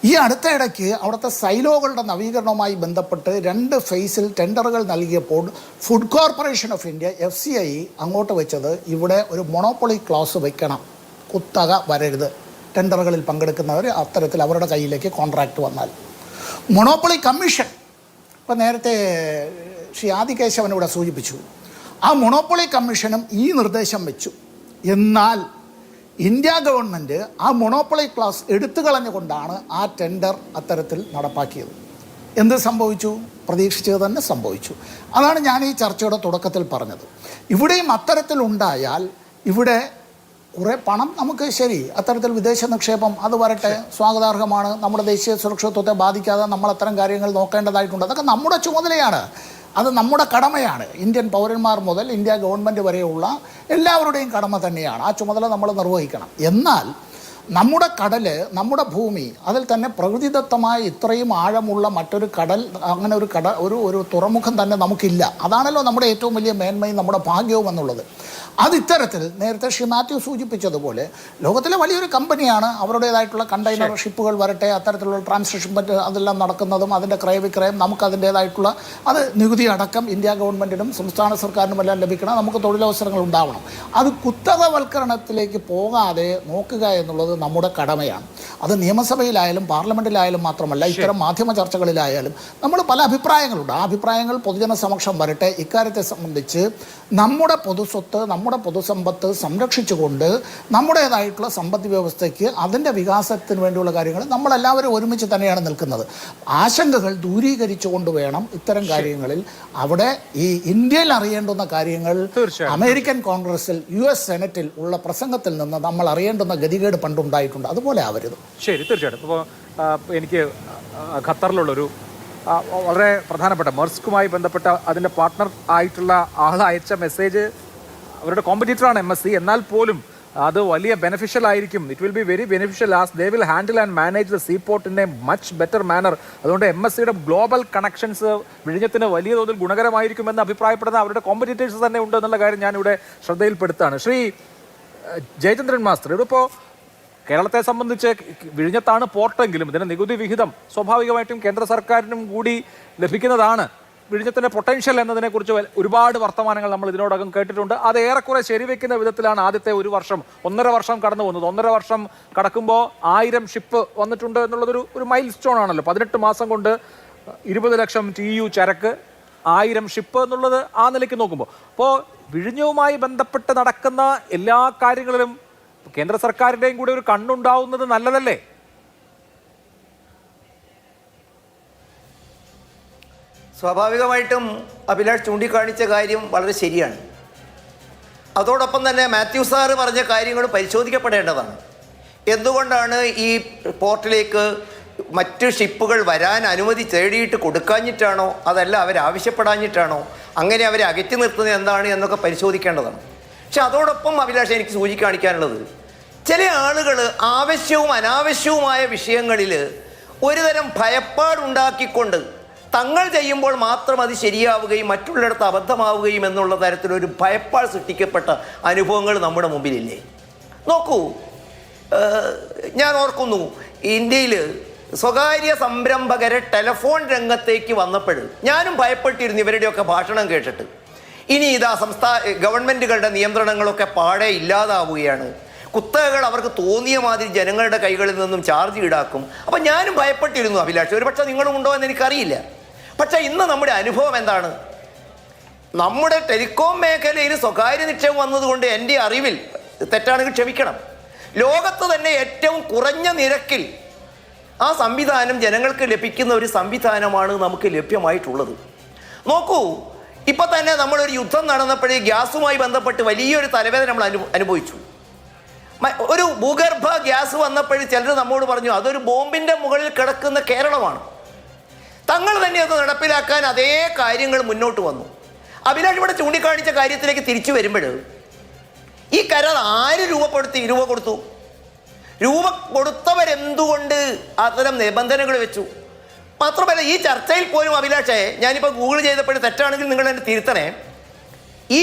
ഈ അടുത്ത ഇടയ്ക്ക് അവിടുത്തെ സൈലോകളുടെ നവീകരണവുമായി ബന്ധപ്പെട്ട് 2 ഫേസിൽ ടെൻഡറുകൾ നൽകിയപ്പോൾ food corporation of India FCI അങ്ങോട്ട് വെച്ചത് ഇവിടെ ഒരു മൊണോപ്പൊളി ക്ലോസ് വയ്ക്കണം, കുത്തക വരരുത്, ടെൻഡറുകളിൽ പങ്കെടുക്കുന്നവർ അത്തരത്തിൽ അവരുടെ കയ്യിലേക്ക് കോൺട്രാക്റ്റ് വന്നാൽ. മൊണോപ്പൊളി കമ്മീഷൻ, ഇപ്പോൾ നേരത്തെ ശ്രീ ആദികേശവൻ ഇവിടെ സൂചിപ്പിച്ചു, ആ മൊണോപ്പൊളി കമ്മീഷനും ഈ നിർദ്ദേശം വെച്ചു. എന്നാൽ ഇന്ത്യ ഗവൺമെൻറ് ആ മൊണോപ്പൊളി ക്ലാസ് എടുത്തു കളഞ്ഞുകൊണ്ടാണ് ആ ടെൻഡർ അത്തരത്തിൽ നടപ്പാക്കിയത്. എന്ത് സംഭവിച്ചു? പ്രതീക്ഷിച്ചത് തന്നെ സംഭവിച്ചു. അതാണ് ഞാൻ ഈ ചർച്ചയുടെ തുടക്കത്തിൽ പറഞ്ഞത്. ഇവിടെയും അത്തരത്തിലുണ്ടായാൽ ഇവിടെ കുറേ പണം നമുക്ക്, ശരി, അത്തരത്തിൽ വിദേശ നിക്ഷേപം അത് വരട്ടെ, സ്വാഗതാർഹമാണ്. നമ്മുടെ ദേശീയ സുരക്ഷിതത്വത്തെ ബാധിക്കാതെ നമ്മൾ അത്തരം കാര്യങ്ങൾ നോക്കേണ്ടതായിട്ടുണ്ട്. അതൊക്കെ നമ്മുടെ ചുമതലയാണ്, അത് നമ്മുടെ കടമയാണ്. ഇന്ത്യൻ പൗരന്മാർ മുതൽ ഇന്ത്യ ഗവൺമെൻറ് വരെയുള്ള എല്ലാവരുടെയും കടമ തന്നെയാണ്. ആ ചുമതല നമ്മൾ നിർവഹിക്കണം. എന്നാൽ നമ്മുടെ കടൽ, നമ്മുടെ ഭൂമി, അതിൽ തന്നെ പ്രകൃതിദത്തമായ ഇത്രയും ആഴമുള്ള മറ്റൊരു കടൽ, അങ്ങനെ ഒരു തുറമുഖം തന്നെ നമുക്കില്ല. അതാണല്ലോ നമ്മുടെ ഏറ്റവും വലിയ മേന്മയും നമ്മുടെ ഭാഗ്യവും എന്നുള്ളത്. അത് ഇത്തരത്തിൽ നേരത്തെ ശ്രീ മാത്യു സൂചിപ്പിച്ചതുപോലെ ലോകത്തിലെ വലിയൊരു കമ്പനിയാണ്, അവരുടേതായിട്ടുള്ള കണ്ടെയ്നർ ഷിപ്പുകൾ വരട്ടെ, അത്തരത്തിലുള്ള ട്രാൻസ്ഷിപ്മെൻറ്റ് അതെല്ലാം നടക്കുന്നതും അതിൻ്റെ ക്രയവിക്രയം നമുക്ക് അതിൻ്റേതായിട്ടുള്ള അത് നികുതി അടക്കം ഇന്ത്യ ഗവൺമെൻറ്റിനും സംസ്ഥാന സർക്കാരിനും എല്ലാം ലഭിക്കണം, നമുക്ക് തൊഴിലവസരങ്ങൾ ഉണ്ടാവണം. അത് കുത്തകവൽക്കരണത്തിലേക്ക് പോകാതെ നോക്കുക എന്നുള്ളത് നമ്മുടെ കടമയാണ്. അത് നിയമസഭയിലായാലും പാർലമെൻറ്റിലായാലും മാത്രമല്ല, ഇത്തരം മാധ്യമ ചർച്ചകളിലായാലും നമ്മൾ പല അഭിപ്രായങ്ങളുണ്ട്. ആ അഭിപ്രായങ്ങൾ പൊതുജന സമക്ഷം വരട്ടെ. ഇക്കാര്യത്തെ സംബന്ധിച്ച് നമ്മുടെ പൊതുസ്വത്ത്, നമ്മുടെ പൊതുസമ്പത്ത് സംരക്ഷിച്ചുകൊണ്ട് നമ്മുടേതായിട്ടുള്ള സമ്പദ് വ്യവസ്ഥയ്ക്ക് അതിൻ്റെ വികാസത്തിന് വേണ്ടിയുള്ള കാര്യങ്ങൾ നമ്മളെല്ലാവരും ഒരുമിച്ച് തന്നെയാണ് നിൽക്കുന്നത്. ആശങ്കകൾ ദൂരീകരിച്ചുകൊണ്ട് വേണം ഇത്തരം കാര്യങ്ങളിൽ, അവിടെ ഈ ഇന്ത്യയിൽ അറിയേണ്ടുന്ന കാര്യങ്ങൾ അമേരിക്കൻ കോൺഗ്രസിൽ, US സെനറ്റിൽ ഉള്ള പ്രസംഗത്തിൽ നിന്ന് നമ്മൾ അറിയേണ്ടുന്ന ഗതികേട് പണ്ടുണ്ടായിട്ടുണ്ട്. അതുപോലെ ആവരുത്. ശരി, തീർച്ചയായിട്ടും. ഇപ്പോൾ എനിക്ക് ഖത്തറിലുള്ളൊരു വളരെ പ്രധാനപ്പെട്ട മെർസ്കുമായി ബന്ധപ്പെട്ട അതിൻ്റെ പാർട്ട്ണർ ആയിട്ടുള്ള ആൾ അയച്ച മെസ്സേജ്, അവരുടെ കോമ്പറ്റീറ്ററാണ് MSC, എന്നാൽ പോലും അത് വലിയ ബെനിഫിഷ്യൽ ആയിരിക്കും. It will be very beneficial as they will handle and manage the sea port in a much better manner. അതുകൊണ്ട് MSCയുടെ ഗ്ലോബൽ കണക്ഷൻസ് വിഴിഞ്ഞത്തിന് വലിയ തോതിൽ ഗുണകരമായിരിക്കുമെന്ന് അഭിപ്രായപ്പെടുന്ന അവരുടെ കോമ്പറ്റീറ്റേഴ്സ് തന്നെ ഉണ്ട് എന്നുള്ള കാര്യം ഞാനിവിടെ ശ്രദ്ധയിൽപ്പെടുത്താണ്. ശ്രീ ജയചന്ദ്രൻ മാസ്റ്റർ, ഇതിപ്പോൾ കേരളത്തെ സംബന്ധിച്ച് വിഴിഞ്ഞത്താണ് പോർട്ടെങ്കിലും ഇതിൻ്റെ നികുതി വിഹിതം സ്വാഭാവികമായിട്ടും കേന്ദ്ര സർക്കാരിനും കൂടി ലഭിക്കുന്നതാണ്. വിഴിഞ്ഞത്തിൻ്റെ പൊട്ടൻഷ്യൽ എന്നതിനെക്കുറിച്ച് ഒരുപാട് വർത്തമാനങ്ങൾ നമ്മൾ ഇതിനോടകം കേട്ടിട്ടുണ്ട്. അത് ഏറെക്കുറെ ശരിവെക്കുന്ന വിധത്തിലാണ് ആദ്യത്തെ 1.5 വർഷം കടന്നു പോകുന്നത്. 1.5 വർഷം കടക്കുമ്പോൾ 1000 ഷിപ്പ് വന്നിട്ടുണ്ട് എന്നുള്ളതൊരു മൈൽ സ്റ്റോൺ ആണല്ലോ. 18 മാസം കൊണ്ട് 20 ലക്ഷം TEU ചരക്ക്, 1000 ഷിപ്പ് എന്നുള്ളത് ആ നിലയ്ക്ക് നോക്കുമ്പോൾ, അപ്പോൾ വിഴിഞ്ഞവുമായി ബന്ധപ്പെട്ട് നടക്കുന്ന എല്ലാ കാര്യങ്ങളിലും കേന്ദ്ര സർക്കാരിൻ്റെയും കൂടെ ഒരു കണ്ണുണ്ടാവുന്നത് നല്ലതല്ലേ? സ്വാഭാവികമായിട്ടും അഭിലാഷ് ചൂണ്ടിക്കാണിച്ച കാര്യം വളരെ ശരിയാണ്. അതോടൊപ്പം തന്നെ മാത്യു സാറ് പറഞ്ഞ കാര്യങ്ങൾ പരിശോധിക്കപ്പെടേണ്ടതാണ്. എന്തുകൊണ്ടാണ് ഈ പോർട്ടിലേക്ക് മറ്റ് ഷിപ്പുകൾ വരാൻ അനുമതി തേടിയിട്ട് കൊടുക്കാഞ്ഞിട്ടാണോ, അതല്ല അവരാവശ്യപ്പെടാഞ്ഞിട്ടാണോ, അങ്ങനെ അവരെ അകറ്റി നിർത്തുന്നത് എന്താണ് എന്നൊക്കെ പരിശോധിക്കേണ്ടതാണ്. പക്ഷെ അതോടൊപ്പം അഭിലാഷ് എനിക്ക് സൂചിക്കാണിക്കാനുള്ളത്, ചില ആളുകൾ ആവശ്യവും അനാവശ്യവുമായ വിഷയങ്ങളിൽ ഒരുതരം ഭയപ്പാടുണ്ടാക്കിക്കൊണ്ട് തങ്ങൾ ചെയ്യുമ്പോൾ മാത്രം അത് ശരിയാവുകയും മറ്റുള്ളിടത്ത് അബദ്ധമാവുകയും എന്നുള്ള തരത്തിലൊരു ഭയപ്പാട് സൃഷ്ടിക്കപ്പെട്ട അനുഭവങ്ങൾ നമ്മുടെ മുമ്പിലില്ലേ? നോക്കൂ, ഞാൻ ഓർക്കുന്നു, ഇന്ത്യയിൽ സ്വകാര്യ സംരംഭകരെ ടെലിഫോൺ രംഗത്തേക്ക് വന്നപ്പോൾ ഞാനും ഭയപ്പെട്ടിരുന്നു ഇവരുടെയൊക്കെ ഭാഷണം കേട്ടിട്ട്. ഇനി ഇതാ ഗവൺമെൻറ്റുകളുടെ നിയന്ത്രണങ്ങളൊക്കെ പാടെ ഇല്ലാതാവുകയാണ്, കുത്തകകൾ അവർക്ക് തോന്നിയ മാതിരി ജനങ്ങളുടെ കൈകളിൽ നിന്നും ചാർജ് ഈടാക്കും. അപ്പം ഞാനും ഭയപ്പെട്ടിരുന്നു അഭിലാഷ്, ഒരു പക്ഷേ നിങ്ങളും ഉണ്ടോ എന്ന് എനിക്കറിയില്ല. പക്ഷേ ഇന്ന് നമ്മുടെ അനുഭവം എന്താണ്? നമ്മുടെ ടെലികോം മേഖലയിൽ സ്വകാര്യ നിക്ഷേപം വന്നതുകൊണ്ട് എൻ്റെ അറിവിൽ, തെറ്റാണെങ്കിൽ ക്ഷമിക്കണം, ലോകത്ത് തന്നെ ഏറ്റവും കുറഞ്ഞ നിരക്കിൽ ആ സംവിധാനം ജനങ്ങൾക്ക് ലഭിക്കുന്ന ഒരു സംവിധാനമാണ് നമുക്ക് ലഭ്യമായിട്ടുള്ളത്. നോക്കൂ, ഇപ്പം തന്നെ നമ്മളൊരു യുദ്ധം നടന്നപ്പോഴേ ഗ്യാസുമായി ബന്ധപ്പെട്ട് വലിയൊരു തലവേദന നമ്മൾ അനുഭവിച്ചു. ഒരു ഭൂഗർഭ ഗ്യാസ് വന്നപ്പോഴും ചിലർ നമ്മോട് പറഞ്ഞു അതൊരു ബോംബിൻ്റെ മുകളിൽ കിടക്കുന്ന കേരളമാണ്. തങ്ങൾ തന്നെ അത് നടപ്പിലാക്കാൻ അതേ കാര്യങ്ങൾ മുന്നോട്ട് വന്നു. അഭിലാഷ് ഇവിടെ ചൂണ്ടിക്കാണിച്ച കാര്യത്തിലേക്ക് തിരിച്ചു വരുമ്പോൾ ഈ കരാർ ആര് രൂപ കൊടുത്തു? രൂപ കൊടുത്തവരെന്തുകൊണ്ട് അത്തരം നിബന്ധനകൾ വെച്ചു? മാത്രമല്ല ഈ ചർച്ചയിൽ പോലും അഭിലാഷേ, ഞാനിപ്പോൾ ഗൂഗിൾ ചെയ്തപ്പോഴും തെറ്റാണെങ്കിൽ നിങ്ങൾ എന്നെ തിരുത്തണേ, ഈ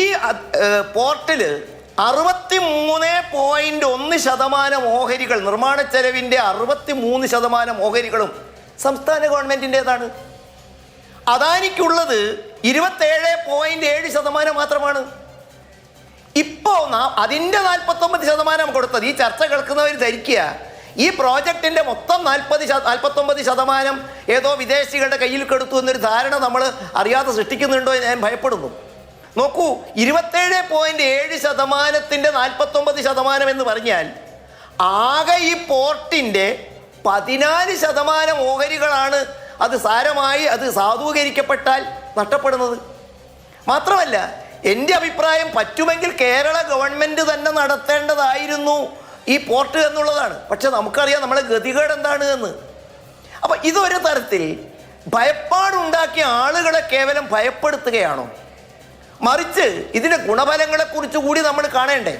പോർട്ടിൽ 63.1% ഓഹരികൾ, നിർമ്മാണ ചെലവിൻ്റെ 63% ഓഹരികളും സംസ്ഥാന ഗവൺമെൻറ്റിൻ്റെതാണ്. അദാനിക്കുള്ളത് 27.7% മാത്രമാണ്. ഇപ്പോൾ അതിൻ്റെ 49% കൊടുത്തത്. ഈ ചർച്ച കേൾക്കുന്നവർ ധരിക്കുക ഈ പ്രോജക്റ്റിൻ്റെ മൊത്തം 49% ഏതോ വിദേശികളുടെ കയ്യിൽ കൊടുത്തു എന്നൊരു ധാരണ നമ്മൾ അറിയാതെ സൃഷ്ടിക്കുന്നുണ്ടോ എന്ന് ഞാൻ ഭയപ്പെടുന്നു. നോക്കൂ, 27.7%-ൻ്റെ 49% എന്ന് പറഞ്ഞാൽ ആകെ ഈ പോർട്ടിൻ്റെ 14% ഓഹരികളാണ് അത് സാരമായി അത് സാധൂകരിക്കപ്പെട്ടാൽ നഷ്ടപ്പെടുന്നത്. മാത്രമല്ല എൻ്റെ അഭിപ്രായം പറ്റുമെങ്കിൽ കേരള ഗവൺമെൻറ് തന്നെ നടത്തേണ്ടതായിരുന്നു ഈ പോർട്ട് എന്നുള്ളതാണ്. പക്ഷെ നമുക്കറിയാം നമ്മളെ ഗതികേട് എന്താണ് എന്ന്. അപ്പം ഇതൊരു തരത്തിൽ ഭയപ്പാടുണ്ടാക്കിയ ആളുകളെ കേവലം ഭയപ്പെടുത്തുകയാണോ? മറിച്ച് ഇതിൻ്റെ ഗുണഫലങ്ങളെക്കുറിച്ച് കൂടി നമ്മൾ കാണേണ്ടേ?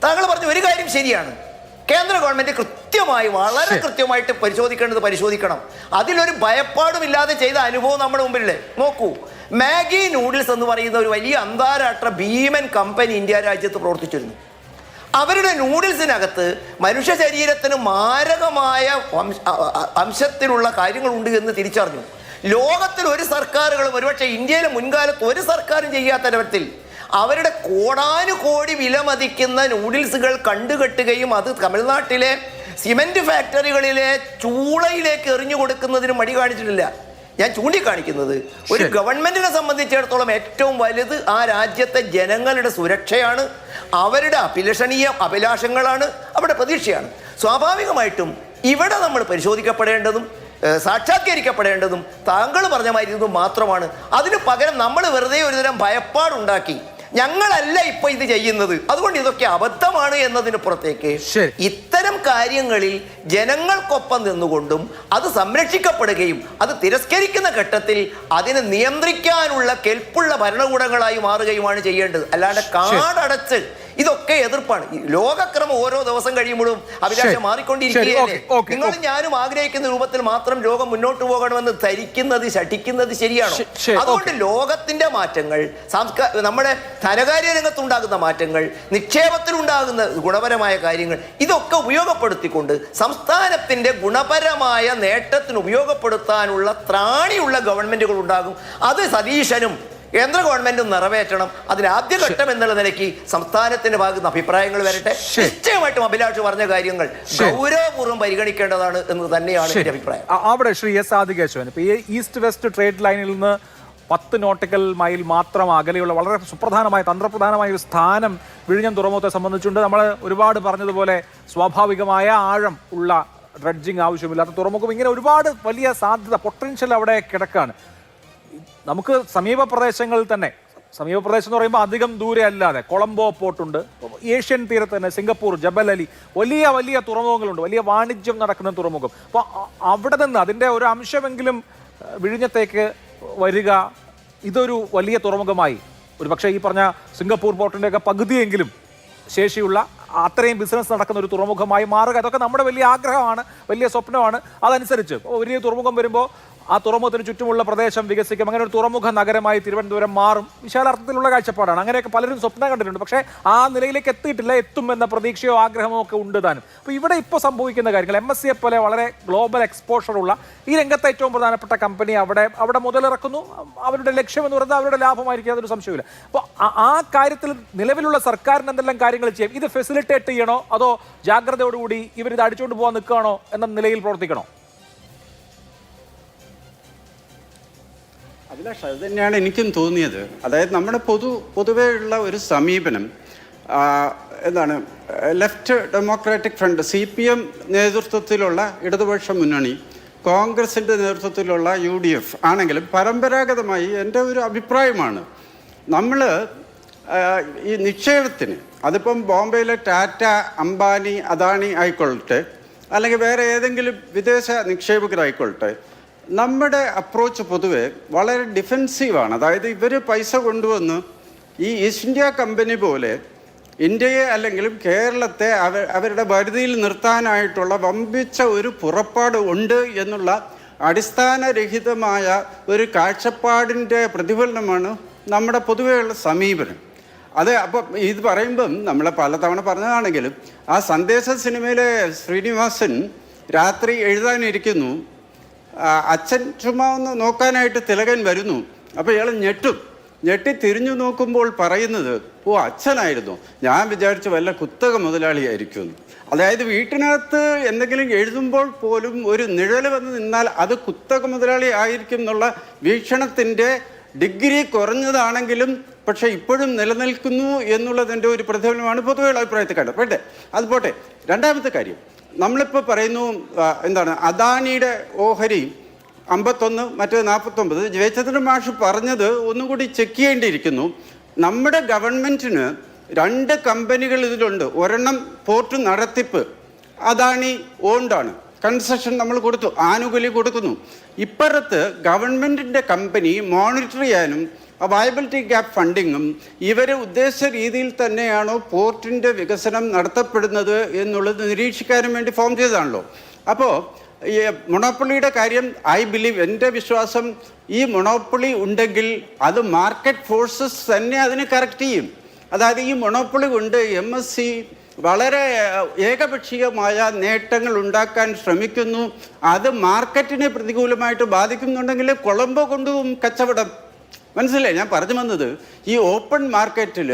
താങ്കൾ പറഞ്ഞ ഒരു കാര്യം ശരിയാണ്, കേന്ദ്ര ഗവൺമെൻറ് കൃത്യമായി വളരെ കൃത്യമായിട്ട് പരിശോധിക്കണം. അതിലൊരു ഭയപ്പാടുമില്ലാതെ ചെയ്ത അനുഭവം നമ്മുടെ മുമ്പിലേ. നോക്കൂ, മാഗി നൂഡിൽസ് എന്ന് പറയുന്ന ഒരു വലിയ അന്താരാഷ്ട്ര ഭീമൻ കമ്പനി ഇന്ത്യ രാജ്യത്ത് പ്രവർത്തിച്ചിരുന്നു. അവരുടെ നൂഡിൽസിനകത്ത് മനുഷ്യ ശരീരത്തിന് മാരകമായ അംശത്തിലുള്ള കാര്യങ്ങളുണ്ട് എന്ന് തിരിച്ചറിഞ്ഞു. ലോകത്തിൽ ഒരു സർക്കാരുകളും, ഒരുപക്ഷെ ഇന്ത്യയിലെ മുൻകാലത്ത് ഒരു സർക്കാരും ചെയ്യാത്ത തരത്തിൽ അവരുടെ കോടാനുകോടി വിലമതിക്കുന്ന നൂഡിൽസുകൾ കണ്ടുകെട്ടുകയും അത് തമിഴ്നാട്ടിലെ സിമെന്റ് ഫാക്ടറികളിലെ ചൂളയിലേക്ക് എറിഞ്ഞു കൊടുക്കുന്നതിന് മടി കാണിച്ചിട്ടില്ല. ഞാൻ ചൂണ്ടിക്കാണിക്കുന്നത് ഒരു ഗവൺമെന്റിനെ സംബന്ധിച്ചിടത്തോളം ഏറ്റവും വലുത് ആ രാജ്യത്തെ ജനങ്ങളുടെ സുരക്ഷയാണ്, അവരുടെ അഭിലാഷങ്ങളാണ്, അവരുടെ പ്രതീക്ഷയാണ്. സ്വാഭാവികമായിട്ടും ഇവിടെ നമ്മൾ പരിശോധിക്കപ്പെടേണ്ടതും സാക്ഷാത്കരിക്കപ്പെടേണ്ടതും താങ്കൾ പറഞ്ഞ മാതിരി ഇതും മാത്രമാണ്. അതിന് പകരം നമ്മൾ വെറുതെ ഒരുതരം ഭയപ്പാടുണ്ടാക്കി ഞങ്ങളല്ല ഇപ്പൊ ഇത് ചെയ്യുന്നത്, അതുകൊണ്ട് ഇതൊക്കെ അബദ്ധമാണ് എന്നതിന് പുറത്തേക്ക് ഇത്തരം കാര്യങ്ങളിൽ ജനങ്ങൾക്കൊപ്പം നിന്നുകൊണ്ടും അത് സംരക്ഷിക്കപ്പെടുകയും അത് തിരസ്കരിക്കുന്ന ഘട്ടത്തിൽ അതിനെ നിയന്ത്രിക്കാനുള്ള കെൽപ്പുള്ള ഭരണകൂടങ്ങളായി മാറുകയുമാണ് ചെയ്യേണ്ടത്. അല്ലാണ്ട് കാടടച്ച് ഇതൊക്കെ എതിർപ്പാണ്. ലോകക്രമം ഓരോ ദിവസം കഴിയുമ്പോഴും അഭിലാഷം മാറിക്കൊണ്ടിരിക്കുകയല്ലേ. നിങ്ങളും ഞാനും ആഗ്രഹിക്കുന്ന രൂപത്തിൽ മാത്രം ലോകം മുന്നോട്ട് പോകണമെന്ന് ധരിക്കുന്നത് ശഠിക്കുന്നത് ശരിയാണോ? അതുകൊണ്ട് ലോകത്തിന്റെ മാറ്റങ്ങൾ, നമ്മുടെ ധനകാര്യ രംഗത്തുണ്ടാകുന്ന മാറ്റങ്ങൾ, നിക്ഷേപത്തിലുണ്ടാകുന്ന ഗുണപരമായ കാര്യങ്ങൾ, ഇതൊക്കെ ഉപയോഗപ്പെടുത്തിക്കൊണ്ട് സംസ്ഥാനത്തിന്റെ ഗുണപരമായ നേട്ടത്തിന് ഉപയോഗപ്പെടുത്താനുള്ള ത്രാണിയുള്ള ഗവൺമെന്റുകൾ ഉണ്ടാകും. അത് സതീശനും കേന്ദ്ര ഗവൺമെന്റും നിറവേറ്റണം. അതിന് ആദ്യഘട്ടം എന്നുള്ള നിലയ്ക്ക് സംസ്ഥാനത്തിന്റെ ഭാഗത്ത് അഭിപ്രായങ്ങൾ വരട്ടെ. നിശ്ചയമായിട്ടും അഭിലാഷ് പറഞ്ഞ കാര്യങ്ങൾ ഗൗരവപൂർവ്വം പരിഗണിക്കേണ്ടതാണ് എന്ന് തന്നെയാണ് എന്റെ അഭിപ്രായം. അവിടെ ശ്രീ എസ് ആദികേശവൻ, ഇപ്പൊ ഈ ഈസ്റ്റ് വെസ്റ്റ് ട്രേഡ് ലൈനിൽ നിന്ന് 10 നോട്ടിക്കൽ മൈൽ മാത്രം അകലെയുള്ള വളരെ സുപ്രധാനമായ തന്ത്രപ്രധാനമായ ഒരു സ്ഥാനം വിഴിഞ്ഞം തുറമുഖത്തെ സംബന്ധിച്ചുണ്ട്. നമ്മൾ ഒരുപാട് പറഞ്ഞതുപോലെ സ്വാഭാവികമായ ആഴം ഉള്ള ഡ്രഡ്ജിങ് ആവശ്യമില്ലാത്ത തുറമുഖം, ഇങ്ങനെ ഒരുപാട് വലിയ സാധ്യത പൊട്ടൻഷ്യൽ അവിടെ കിടക്കാണ്. നമുക്ക് സമീപ പ്രദേശങ്ങളിൽ തന്നെ, സമീപ പ്രദേശം എന്ന് പറയുമ്പോൾ അധികം ദൂരെ അല്ലാതെ കൊളംബോ പോർട്ടുണ്ട്, ഏഷ്യൻ തീരത്ത് തന്നെ സിംഗപ്പൂർ, ജബൽ അലി, വലിയ വലിയ തുറമുഖങ്ങളുണ്ട്, വലിയ വാണിജ്യം നടക്കുന്ന തുറമുഖം. അപ്പോൾ അവിടെ നിന്ന് അതിൻ്റെ ഒരു അംശമെങ്കിലും വിഴിഞ്ഞത്തേക്ക് വരിക, ഇതൊരു വലിയ തുറമുഖമായി ഒരു പക്ഷേ ഈ പറഞ്ഞ സിംഗപ്പൂർ പോർട്ടിൻ്റെയൊക്കെ പകുതിയെങ്കിലും ശേഷിയുള്ള അത്രയും ബിസിനസ് നടക്കുന്ന ഒരു തുറമുഖമായി മാറുക, അതൊക്കെ നമ്മുടെ വലിയ ആഗ്രഹമാണ്, വലിയ സ്വപ്നമാണ്. അതനുസരിച്ച് വലിയ തുറമുഖം വരുമ്പോൾ ആ തുറമുഖത്തിന് ചുറ്റുമുള്ള പ്രദേശം വികസിക്കും, അങ്ങനെ ഒരു തുറമുഖ നഗരമായി തിരുവനന്തപുരം മാറും. വിശാലാർത്ഥത്തിലുള്ള കാഴ്ചപ്പാടാണ്. അങ്ങനെയൊക്കെ പലരും സ്വപ്നം കണ്ടിട്ടുണ്ട്. പക്ഷേ ആ നിലയിലേക്ക് എത്തിയിട്ടില്ല. എത്തുമെന്ന പ്രതീക്ഷയോ ആഗ്രഹമോ ഒക്കെ ഉണ്ട് താനും. അപ്പോൾ ഇവിടെ ഇപ്പോൾ സംഭവിക്കുന്ന കാര്യങ്ങൾ MSCയെ പോലെ വളരെ ഗ്ലോബൽ എക്സ്പോഷറുള്ള ഈ രംഗത്തെ ഏറ്റവും പ്രധാനപ്പെട്ട കമ്പനി അവിടെ മുതലിറക്കുന്നു. അവരുടെ ലക്ഷ്യം എന്ന് പറയുന്നത് അവരുടെ ലാഭമായിരിക്കും, അതൊരു സംശയമില്ല. അപ്പോൾ ആ കാര്യത്തിൽ നിലവിലുള്ള സർക്കാരിന് എന്തെല്ലാം കാര്യങ്ങൾ ചെയ്യാം? ഇത് ഫെസിലിറ്റേറ്റ് ചെയ്യണോ അതോ ജാഗ്രതയോടുകൂടി ഇവരിത് അടിച്ചുകൊണ്ട് പോകാൻ നിൽക്കുകയാണോ എന്ന നിലയിൽ പ്രവർത്തിക്കണോ? അഭിലാഷ്, അത് തന്നെയാണ് എനിക്കും തോന്നിയത്. അതായത് നമ്മുടെ പൊതുവേ ഉള്ള ഒരു സമീപനം എന്താണ്, ലെഫ്റ്റ് ഡെമോക്രാറ്റിക് ഫ്രണ്ട് CPM നേതൃത്വത്തിലുള്ള ഇടതുപക്ഷ മുന്നണി, കോൺഗ്രസിൻ്റെ നേതൃത്വത്തിലുള്ള UDF ആണെങ്കിലും പരമ്പരാഗതമായി എൻ്റെ ഒരു അഭിപ്രായമാണ്, നമ്മൾ ഈ നിക്ഷേപത്തിന്, അതിപ്പം ബോംബെയിലെ ടാറ്റ, അംബാനി, അദാനി ആയിക്കൊള്ളട്ടെ, അല്ലെങ്കിൽ വേറെ ഏതെങ്കിലും വിദേശ നിക്ഷേപകരായിക്കൊള്ളട്ടെ, നമ്മുടെ അപ്രോച്ച് പൊതുവെ വളരെ ഡിഫെൻസീവാണ്. അതായത് ഇവർ പൈസ കൊണ്ടുവന്ന് ഈ ഈസ്റ്റ് ഇന്ത്യ കമ്പനി പോലെ ഇന്ത്യയെ അല്ലെങ്കിലും കേരളത്തെ അവരുടെ പരിധിയിൽ നിർത്താനായിട്ടുള്ള വമ്പിച്ച ഒരു പുറപ്പാട് ഉണ്ട് എന്നുള്ള അടിസ്ഥാനരഹിതമായ ഒരു കാഴ്ചപ്പാടിൻ്റെ പ്രതിഫലനമാണ് നമ്മുടെ പൊതുവെയുള്ള സമീപനം. അത് അപ്പം ഇത് പറയുമ്പം നമ്മൾ പലതവണ പറഞ്ഞതാണെങ്കിലും ആ സന്ദേശ സിനിമയിലെ ശ്രീനിവാസൻ രാത്രി എഴുതാനിരിക്കുന്നു, അച്ഛൻ ചുമ്മാ ഒന്ന് നോക്കാനായിട്ട് തിലകൻ വരുന്നു. അപ്പോൾ ഇയാൾ ഞെട്ടി തിരിഞ്ഞു നോക്കുമ്പോൾ പറയുന്നത്, ഓ അച്ഛനായിരുന്നു, ഞാൻ വിചാരിച്ചു വല്ല കുത്തക മുതലാളിയായിരിക്കുമെന്ന്. അതായത് വീട്ടിനകത്ത് എന്തെങ്കിലും എഴുതുമ്പോൾ പോലും ഒരു നിഴൽ വന്ന് നിന്നാൽ അത് കുത്തക മുതലാളി ആയിരിക്കും എന്നുള്ള വീക്ഷണത്തിൻ്റെ ഡിഗ്രി കുറഞ്ഞതാണെങ്കിലും പക്ഷെ ഇപ്പോഴും നിലനിൽക്കുന്നു എന്നുള്ളതിൻ്റെ ഒരു പ്രതിഫലനമാണ് പൊതുവെയുള്ള അഭിപ്രായത്തിൽ കണ്ടത്. പോട്ടെ, അത് പോട്ടെ. രണ്ടാമത്തെ കാര്യം, നമ്മളിപ്പോൾ പറയുന്നു എന്താണ്, അദാനിയുടെ ഓഹരി 51, മറ്റേത് 49. ജയചന്ദ്രൻ മാഷ് പറഞ്ഞത് ഒന്നും കൂടി ചെക്ക് ചെയ്യേണ്ടിയിരിക്കുന്നു. നമ്മുടെ ഗവൺമെൻറ്റിന് 2 കമ്പനികൾ ഇതിലുണ്ട്. ഒരെണ്ണം പോർട്ട് നടത്തിപ്പ്, അദാനി ഓൺഡാണ്, കൺസെഷൻ നമ്മൾ കൊടുത്തു, ആനുകൂല്യം കൊടുക്കുന്നു. ഇപ്പുറത്ത് ഗവൺമെൻറ്റിൻ്റെ കമ്പനി മോണിറ്റർ ചെയ്യാനും വയബിലിറ്റി ഗ്യാപ്പ് ഫണ്ടിങ്ങും ഇവർ ഉദ്ദേശിച്ച രീതിയിൽ തന്നെയാണോ പോർട്ടിൻ്റെ വികസനം നടത്തപ്പെടുന്നത് എന്നുള്ളത് നിരീക്ഷിക്കാനും വേണ്ടി ഫോം ചെയ്തതാണല്ലോ. അപ്പോൾ ഈ മൊണോപ്പൊളിയുടെ കാര്യം ഐ ബിലീവ്, എൻ്റെ വിശ്വാസം, ഈ മൊണോപ്പൊളി ഉണ്ടെങ്കിൽ അത് മാർക്കറ്റ് ഫോഴ്സസ് തന്നെ അതിനെ കറക്റ്റ് ചെയ്യും. അതായത് ഈ മൊണോപ്പൊളി കൊണ്ട് MSC വളരെ ഏകപക്ഷീയമായ നേട്ടങ്ങൾ ഉണ്ടാക്കാൻ ശ്രമിക്കുന്നു. അത് മാർക്കറ്റിനെ പ്രതികൂലമായിട്ട് ബാധിക്കുന്നുണ്ടെങ്കിൽ കൊളംബോ കൊണ്ടും കച്ചവടം. മനസ്സിലായി ഞാൻ പറഞ്ഞു വന്നത്? ഈ ഓപ്പൺ മാർക്കറ്റിൽ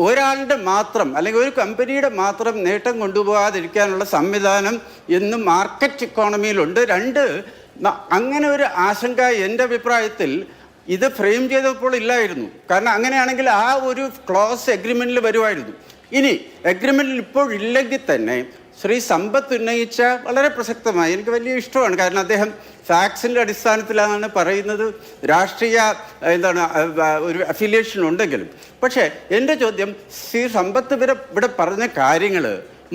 ഒരാളുടെ മാത്രം അല്ലെങ്കിൽ ഒരു കമ്പനിയുടെ മാത്രം നേട്ടം കൊണ്ടുപോകാതിരിക്കാനുള്ള സംവിധാനം ഇന്ന് മാർക്കറ്റ് ഇക്കോണമിയിലുണ്ട്. 2, അങ്ങനെ ഒരു ആശങ്ക എൻ്റെ അഭിപ്രായത്തിൽ ഇത് ഫ്രെയിം ചെയ്തപ്പോൾ ഇല്ലായിരുന്നു. കാരണം അങ്ങനെയാണെങ്കിൽ ആ ഒരു ക്ലോസ് എഗ്രിമെൻറ്റിൽ വരുമായിരുന്നു. ഇനി എഗ്രിമെൻറ്റിൽ ഇപ്പോൾ ഇല്ലെങ്കിൽ തന്നെ ശ്രീ സമ്പത്ത് ഉന്നയിച്ച വളരെ പ്രസക്തമായി, എനിക്ക് വലിയ ഇഷ്ടമാണ്. കാരണം അദ്ദേഹം ഫാക്സിൻ്റെ അടിസ്ഥാനത്തിലാണ് പറയുന്നത്, രാഷ്ട്രീയ എന്താണ് ഒരു അഫിലിയേഷൻ ഉണ്ടെങ്കിലും. പക്ഷേ എൻ്റെ ചോദ്യം, ശ്രീ സമ്പത്ത് ഇവിടെ പറഞ്ഞ കാര്യങ്ങൾ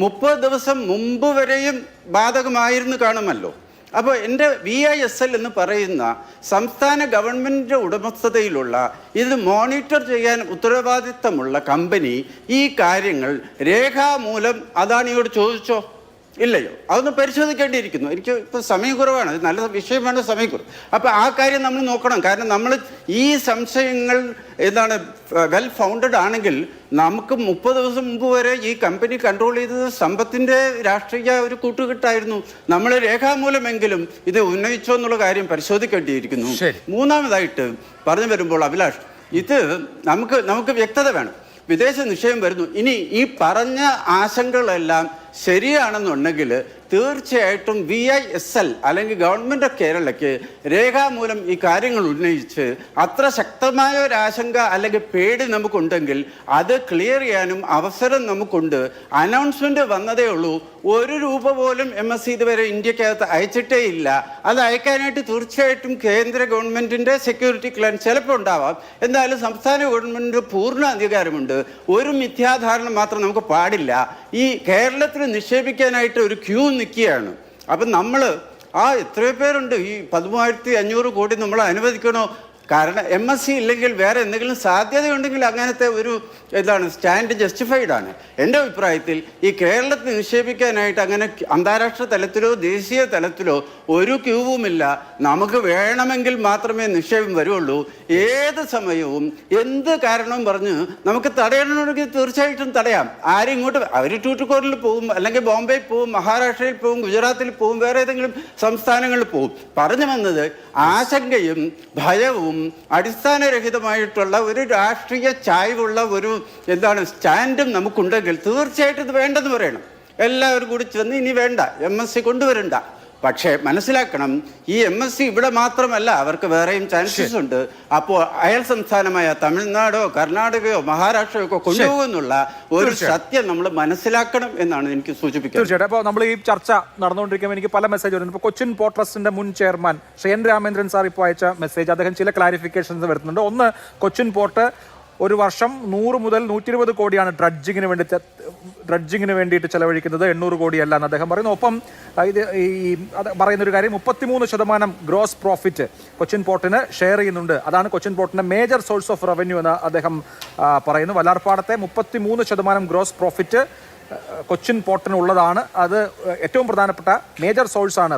30 ദിവസം മുമ്പ് വരെയും ബാധകമായിരുന്നു കാണുമല്ലോ. അപ്പോൾ എൻ്റെ VISL എന്ന് പറയുന്ന സംസ്ഥാന ഗവൺമെൻറ് ഉടമസ്ഥതയിലുള്ള ഇത് മോണിറ്റർ ചെയ്യാൻ ഉത്തരവാദിത്തമുള്ള കമ്പനി ഈ കാര്യങ്ങൾ രേഖാമൂലം അദാനിയോട് ചോദിച്ചോ ഇല്ലയോ? അതൊന്ന് പരിശോധിക്കേണ്ടിയിരിക്കുന്നു. എനിക്ക് ഇപ്പോൾ സമയം കുറവാണ്, നല്ല വിഷയമാണ്, സമയക്കുറവ്. അപ്പോൾ ആ കാര്യം നമ്മൾ നോക്കണം. കാരണം നമ്മൾ ഈ സംശയങ്ങൾ എന്താണ് വെൽ ഫൗണ്ടഡ് ആണെങ്കിൽ നമുക്ക് 30 ദിവസം മുമ്പ് വരെ ഈ കമ്പനി കൺട്രോൾ ചെയ്തത് സമ്പത്തിൻ്റെ രാഷ്ട്രീയ ഒരു കൂട്ടുകെട്ടായിരുന്നു. നമ്മൾ രേഖാമൂലമെങ്കിലും ഇത് ഉന്നയിച്ചോ എന്നുള്ള കാര്യം പരിശോധിക്കേണ്ടിയിരിക്കുന്നു. മൂന്നാമതായിട്ട് പറഞ്ഞു വരുമ്പോൾ അഭിലാഷ്, ഇത് നമുക്ക് വ്യക്തത വേണം. വിദേശ നിക്ഷേപം വരുന്നു. ഇനി ഈ പറഞ്ഞ ആശങ്കകളെല്ലാം ശരിയാണെന്നുണ്ടെങ്കിൽ തീർച്ചയായിട്ടും VISL അല്ലെങ്കിൽ ഗവൺമെൻറ് ഓഫ് കേരളയ്ക്ക് രേഖാമൂലം ഈ കാര്യങ്ങൾ ഉന്നയിച്ച് അത്ര ശക്തമായ ഒരു ആശങ്ക അല്ലെങ്കിൽ പേടി നമുക്കുണ്ടെങ്കിൽ അത് ക്ലിയർ ചെയ്യാനും അവസരം നമുക്കുണ്ട്. അനൗൺസ്മെൻറ്റ് വന്നതേ ഉള്ളൂ. 1 രൂപ പോലും MSC ഇതുവരെ ഇന്ത്യക്കകത്ത് അയച്ചിട്ടേ ഇല്ല. അത് അയക്കാനായിട്ട് തീർച്ചയായിട്ടും കേന്ദ്ര ഗവൺമെൻറ്റിൻ്റെ സെക്യൂരിറ്റി ക്ലിയറൻസ് ചിലപ്പോൾ ഉണ്ടാവാം. എന്തായാലും സംസ്ഥാന ഗവൺമെൻറ് പൂർണ്ണ അധികാരമുണ്ട്. ഒരു മിഥ്യാധാരണ മാത്രം നമുക്ക് പാടില്ല. ഈ കേരളത്തിൽ നിക്ഷേപിക്കാനായിട്ട് ഒരു ക്യൂ നിൽക്കുകയാണ്. അപ്പം നമ്മൾ എത്രയോ പേരുണ്ട്, ഈ 13,500 കോടി നമ്മൾ അനുവദിക്കണോ? കാരണം MSc ഇല്ലെങ്കിൽ വേറെ എന്തെങ്കിലും സാധ്യതയുണ്ടെങ്കിൽ അങ്ങനത്തെ ഒരു സ്റ്റാൻഡ് ജസ്റ്റിഫൈഡ് ആണ്. എൻ്റെ അഭിപ്രായത്തിൽ ഈ കേരളത്തിൽ നിക്ഷേപിക്കാനായിട്ട് അങ്ങനെ അന്താരാഷ്ട്ര തലത്തിലോ ദേശീയ തലത്തിലോ ഒരു ക്യൂവുമില്ല. നമുക്ക് വേണമെങ്കിൽ മാത്രമേ നിക്ഷേപം വരുള്ളൂ. ഏത് സമയവും എന്ത് കാരണവും പറഞ്ഞ് നമുക്ക് തടയണമെങ്കിൽ തീർച്ചയായിട്ടും തടയാം. ആരും ഇങ്ങോട്ട് അവർ ട്യൂട്ടുകോറിൽ പോകും, അല്ലെങ്കിൽ ബോംബെയിൽ പോകും, മഹാരാഷ്ട്രയിൽ പോകും, ഗുജറാത്തിൽ പോകും, വേറെ ഏതെങ്കിലും സംസ്ഥാനങ്ങളിൽ പോകും. പറഞ്ഞു വന്നത് ആശങ്കയും ഭയവും അടിസ്ഥാനരഹിതമായിട്ടുള്ള ഒരു രാഷ്ട്രീയ ചായ്വുള്ള ഒരു സ്റ്റാൻഡും നമുക്കുണ്ടെങ്കിൽ തീർച്ചയായിട്ടും ഇത് വേണ്ടെന്ന് പറയണം. എല്ലാവരും കൂടി ചെന്ന് ഇനി വേണ്ട, MSc കൊണ്ടുവരണ്ട. പക്ഷേ മനസ്സിലാക്കണം, ഈ MSc ഇവിടെ മാത്രമല്ല, അവർക്ക് വേറെയും ചാൻസസ് ഉണ്ട്. അപ്പോൾ അയൽ സംസ്ഥാനമായ തമിഴ്നാടോ കർണാടകയോ മഹാരാഷ്ട്രയോ ഒക്കെ കൊണ്ടുപോകുന്നുള്ള ഒരു സത്യം നമ്മൾ മനസ്സിലാക്കണം എന്നാണ് എനിക്ക് സൂചിപ്പിക്കുന്നത്. തീർച്ചയായിട്ടും. അപ്പോൾ നമ്മൾ ഈ ചർച്ച നടന്നുകൊണ്ടിരിക്കുമ്പോൾ എനിക്ക് പല മെസ്സേജ് വരുന്നു. ഇപ്പോൾ കൊച്ചിൻ പോർട്ട് ട്രസ്റ്റിന്റെ മുൻ chairman Shri N. Ramendran sir ഇപ്പോൾ അയച്ച മെസ്സേജ്, അദ്ദേഹം ചില ക്ലാരിഫിക്കേഷൻസ് വരുത്തുന്നുണ്ട്. ഒന്ന്, കൊച്ചിൻ പോർട്ട് ഒരു വർഷം 100 മുതൽ 120 കോടിയാണ് ഡ്രഡ്ജിങ്ങിന് വേണ്ടിയിട്ട് ചെലവഴിക്കുന്നത്, 800 കോടിയല്ല എന്ന് അദ്ദേഹം പറയുന്നു. ഒപ്പം ഇത് പറയുന്നൊരു കാര്യം, 33% ഗ്രോസ് പ്രോഫിറ്റ് കൊച്ചിൻ പോർട്ടിന് ഷെയർ ചെയ്യുന്നുണ്ട്. അതാണ് കൊച്ചിൻ പോർട്ടിന്റെ മേജർ സോഴ്സ് ഓഫ് റവന്യൂ എന്ന് അദ്ദേഹം പറയുന്നു. വല്ലാർപാടത്തെ 33% ഗ്രോസ് പ്രോഫിറ്റ് കൊച്ചിൻ പോർട്ടിനുള്ളതാണ്. അത് ഏറ്റവും പ്രധാനപ്പെട്ട മേജർ സോഴ്സാണ്.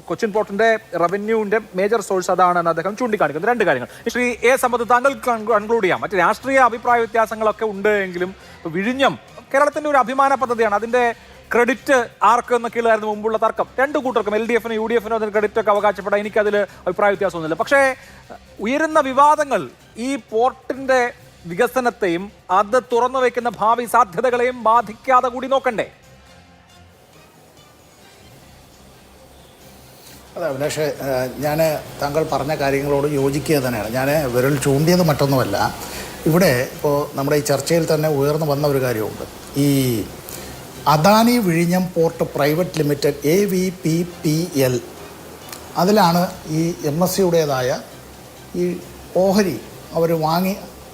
കൊച്ചിൻ പോർട്ടിന്റെ റവന്യൂവിന്റെ മേജർ സോഴ്സ് അതാണെന്ന് അദ്ദേഹം ചൂണ്ടിക്കാണിക്കുന്നു. രണ്ട് കാര്യങ്ങൾ ശ്രീ A. സമ്പത്ത്, താങ്കൾ കൺക്ലൂഡ് ചെയ്യാം. മറ്റ് രാഷ്ട്രീയ അഭിപ്രായ വ്യത്യാസങ്ങളൊക്കെ ഉണ്ട് എങ്കിലും വിഴിഞ്ഞം കേരളത്തിന്റെ ഒരു അഭിമാന പദ്ധതിയാണ്. അതിന്റെ ക്രെഡിറ്റ് ആർക്ക് എന്നൊക്കെയായിരുന്നു മുമ്പുള്ള തർക്കം. രണ്ടു കൂട്ടർക്കും, LDF-നും UDF-നും അതിന് ക്രെഡിറ്റ് ഒക്കെ അവകാശപ്പെടാൻ എനിക്കതിൽ അഭിപ്രായ വ്യത്യാസമൊന്നുമില്ല. പക്ഷേ ഉയരുന്ന വിവാദങ്ങൾ ഈ പോർട്ടിന്റെ വികസനത്തെയും അത് തുറന്നു വയ്ക്കുന്ന ഭാവി സാധ്യതകളെയും ബാധിക്കാതെ കൂടി നോക്കണ്ടേ? അതെ അഭിലാഷ്, ഞാൻ താങ്കൾ പറഞ്ഞ കാര്യങ്ങളോട് യോജിക്കുക തന്നെയാണ്. ഞാൻ വിരൽ ചൂണ്ടിയത് മറ്റൊന്നുമല്ല. ഇവിടെ ഇപ്പോൾ നമ്മുടെ ഈ ചർച്ചയിൽ തന്നെ ഉയർന്നു വന്ന ഒരു കാര്യമുണ്ട്. ഈ അദാനി വിഴിഞ്ഞം പോർട്ട് പ്രൈവറ്റ് ലിമിറ്റഡ് AVPPL, അതിലാണ് ഈ MSCയുടേതായ ഈ ഓഹരി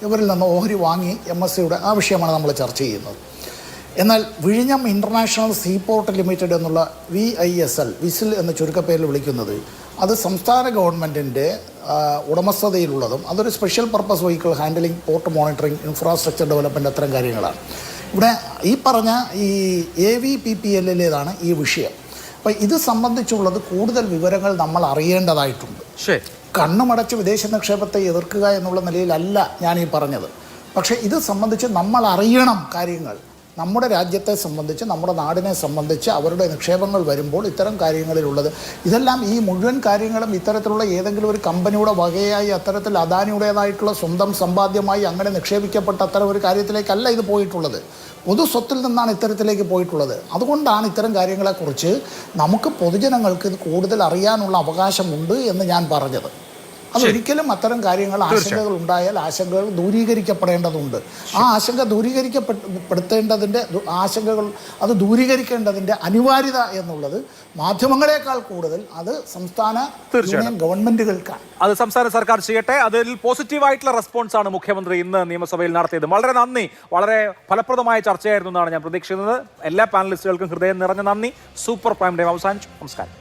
ഇവരിൽ നിന്ന് ഓഹരി വാങ്ങി MSCയുടെ ആ വിഷയമാണ് നമ്മൾ ചർച്ച ചെയ്യുന്നത്. എന്നാൽ വിഴിഞ്ഞം ഇൻ്റർനാഷണൽ സീപോർട്ട് ലിമിറ്റഡ് എന്നുള്ള വിസിൽ എന്ന ചുരുക്കപ്പേരിൽ വിളിക്കുന്നത്, അത് സംസ്ഥാന ഗവൺമെൻറ്റിൻ്റെ ഉടമസ്ഥതയിലുള്ളതും അതൊരു special purpose vehicle handling, port monitoring, infrastructure development, അത്തരം കാര്യങ്ങളാണ്. ഇവിടെ ഈ പറഞ്ഞ ഈ AVPPL-ലേതാണ് ഈ വിഷയം. അപ്പോൾ ഇത് സംബന്ധിച്ചുള്ളത് കൂടുതൽ വിവരങ്ങൾ നമ്മൾ അറിയേണ്ടതായിട്ടുണ്ട്. ശരി, കണ്ണുമടച്ച് വിദേശ നിക്ഷേപത്തെ എതിർക്കുക എന്നുള്ള നിലയിലല്ല ഞാൻ ഈ പറഞ്ഞത്. പക്ഷേ ഇത് സംബന്ധിച്ച് നമ്മൾ അറിയണം കാര്യങ്ങൾ. നമ്മുടെ രാജ്യത്തെ സംബന്ധിച്ച്, നമ്മുടെ നാടിനെ സംബന്ധിച്ച് അവരുടെ നിക്ഷേപങ്ങൾ വരുമ്പോൾ ഇത്തരം കാര്യങ്ങളിലുള്ളത്, ഇതെല്ലാം ഈ മുഴുവൻ കാര്യങ്ങളും ഇത്തരത്തിലുള്ള ഏതെങ്കിലും ഒരു കമ്പനിയുടെ വകയായി അത്തരത്തിൽ അദാനിയുടേതായിട്ടുള്ള സ്വന്തം സമ്പാദ്യമായി അങ്ങനെ നിക്ഷേപിക്കപ്പെട്ട അത്തരം ഒരു കാര്യത്തിലേക്കല്ല ഇത് പോയിട്ടുള്ളത്. പൊതു സ്വത്തിൽ നിന്നാണ് ഇത്തരത്തിലേക്ക് പോയിട്ടുള്ളത്. അതുകൊണ്ടാണ് ഇത്തരം കാര്യങ്ങളെക്കുറിച്ച് നമുക്ക് പൊതുജനങ്ങൾക്ക് ഇത് കൂടുതൽ അറിയാനുള്ള അവകാശമുണ്ട് എന്ന് ഞാൻ പറഞ്ഞത്. അതൊരിക്കലും അത്തരം കാര്യങ്ങൾ, ആശങ്കകൾ ഉണ്ടായാൽ ആശങ്കകൾ ദൂരീകരിക്കപ്പെടേണ്ടതുണ്ട്. ആ ആശങ്ക ദൂരീകരിക്കേണ്ടതിൻ്റെ അനിവാര്യത എന്നുള്ളത് മാധ്യമങ്ങളെക്കാൾ കൂടുതൽ അത് സംസ്ഥാന യൂണിയൻ ഗവൺമെന്റുകൾക്കാണ്. അത് സംസ്ഥാന സർക്കാർ ചെയ്യട്ടെ. അതിൽ പോസിറ്റീവായിട്ടുള്ള റെസ്പോൺസാണ് മുഖ്യമന്ത്രി ഇന്ന് നിയമസഭയിൽ നടത്തിയത്. വളരെ നന്ദി. വളരെ ഫലപ്രദമായ ചർച്ചയായിരുന്നു എന്നാണ് ഞാൻ പ്രതീക്ഷിക്കുന്നത്. എല്ലാ പാനലിസ്റ്റുകൾക്കും ഹൃദയം നിറഞ്ഞ നന്ദി. സൂപ്പർ പ്രൈം ടൈം അവസാനിച്ചു. നമസ്കാരം.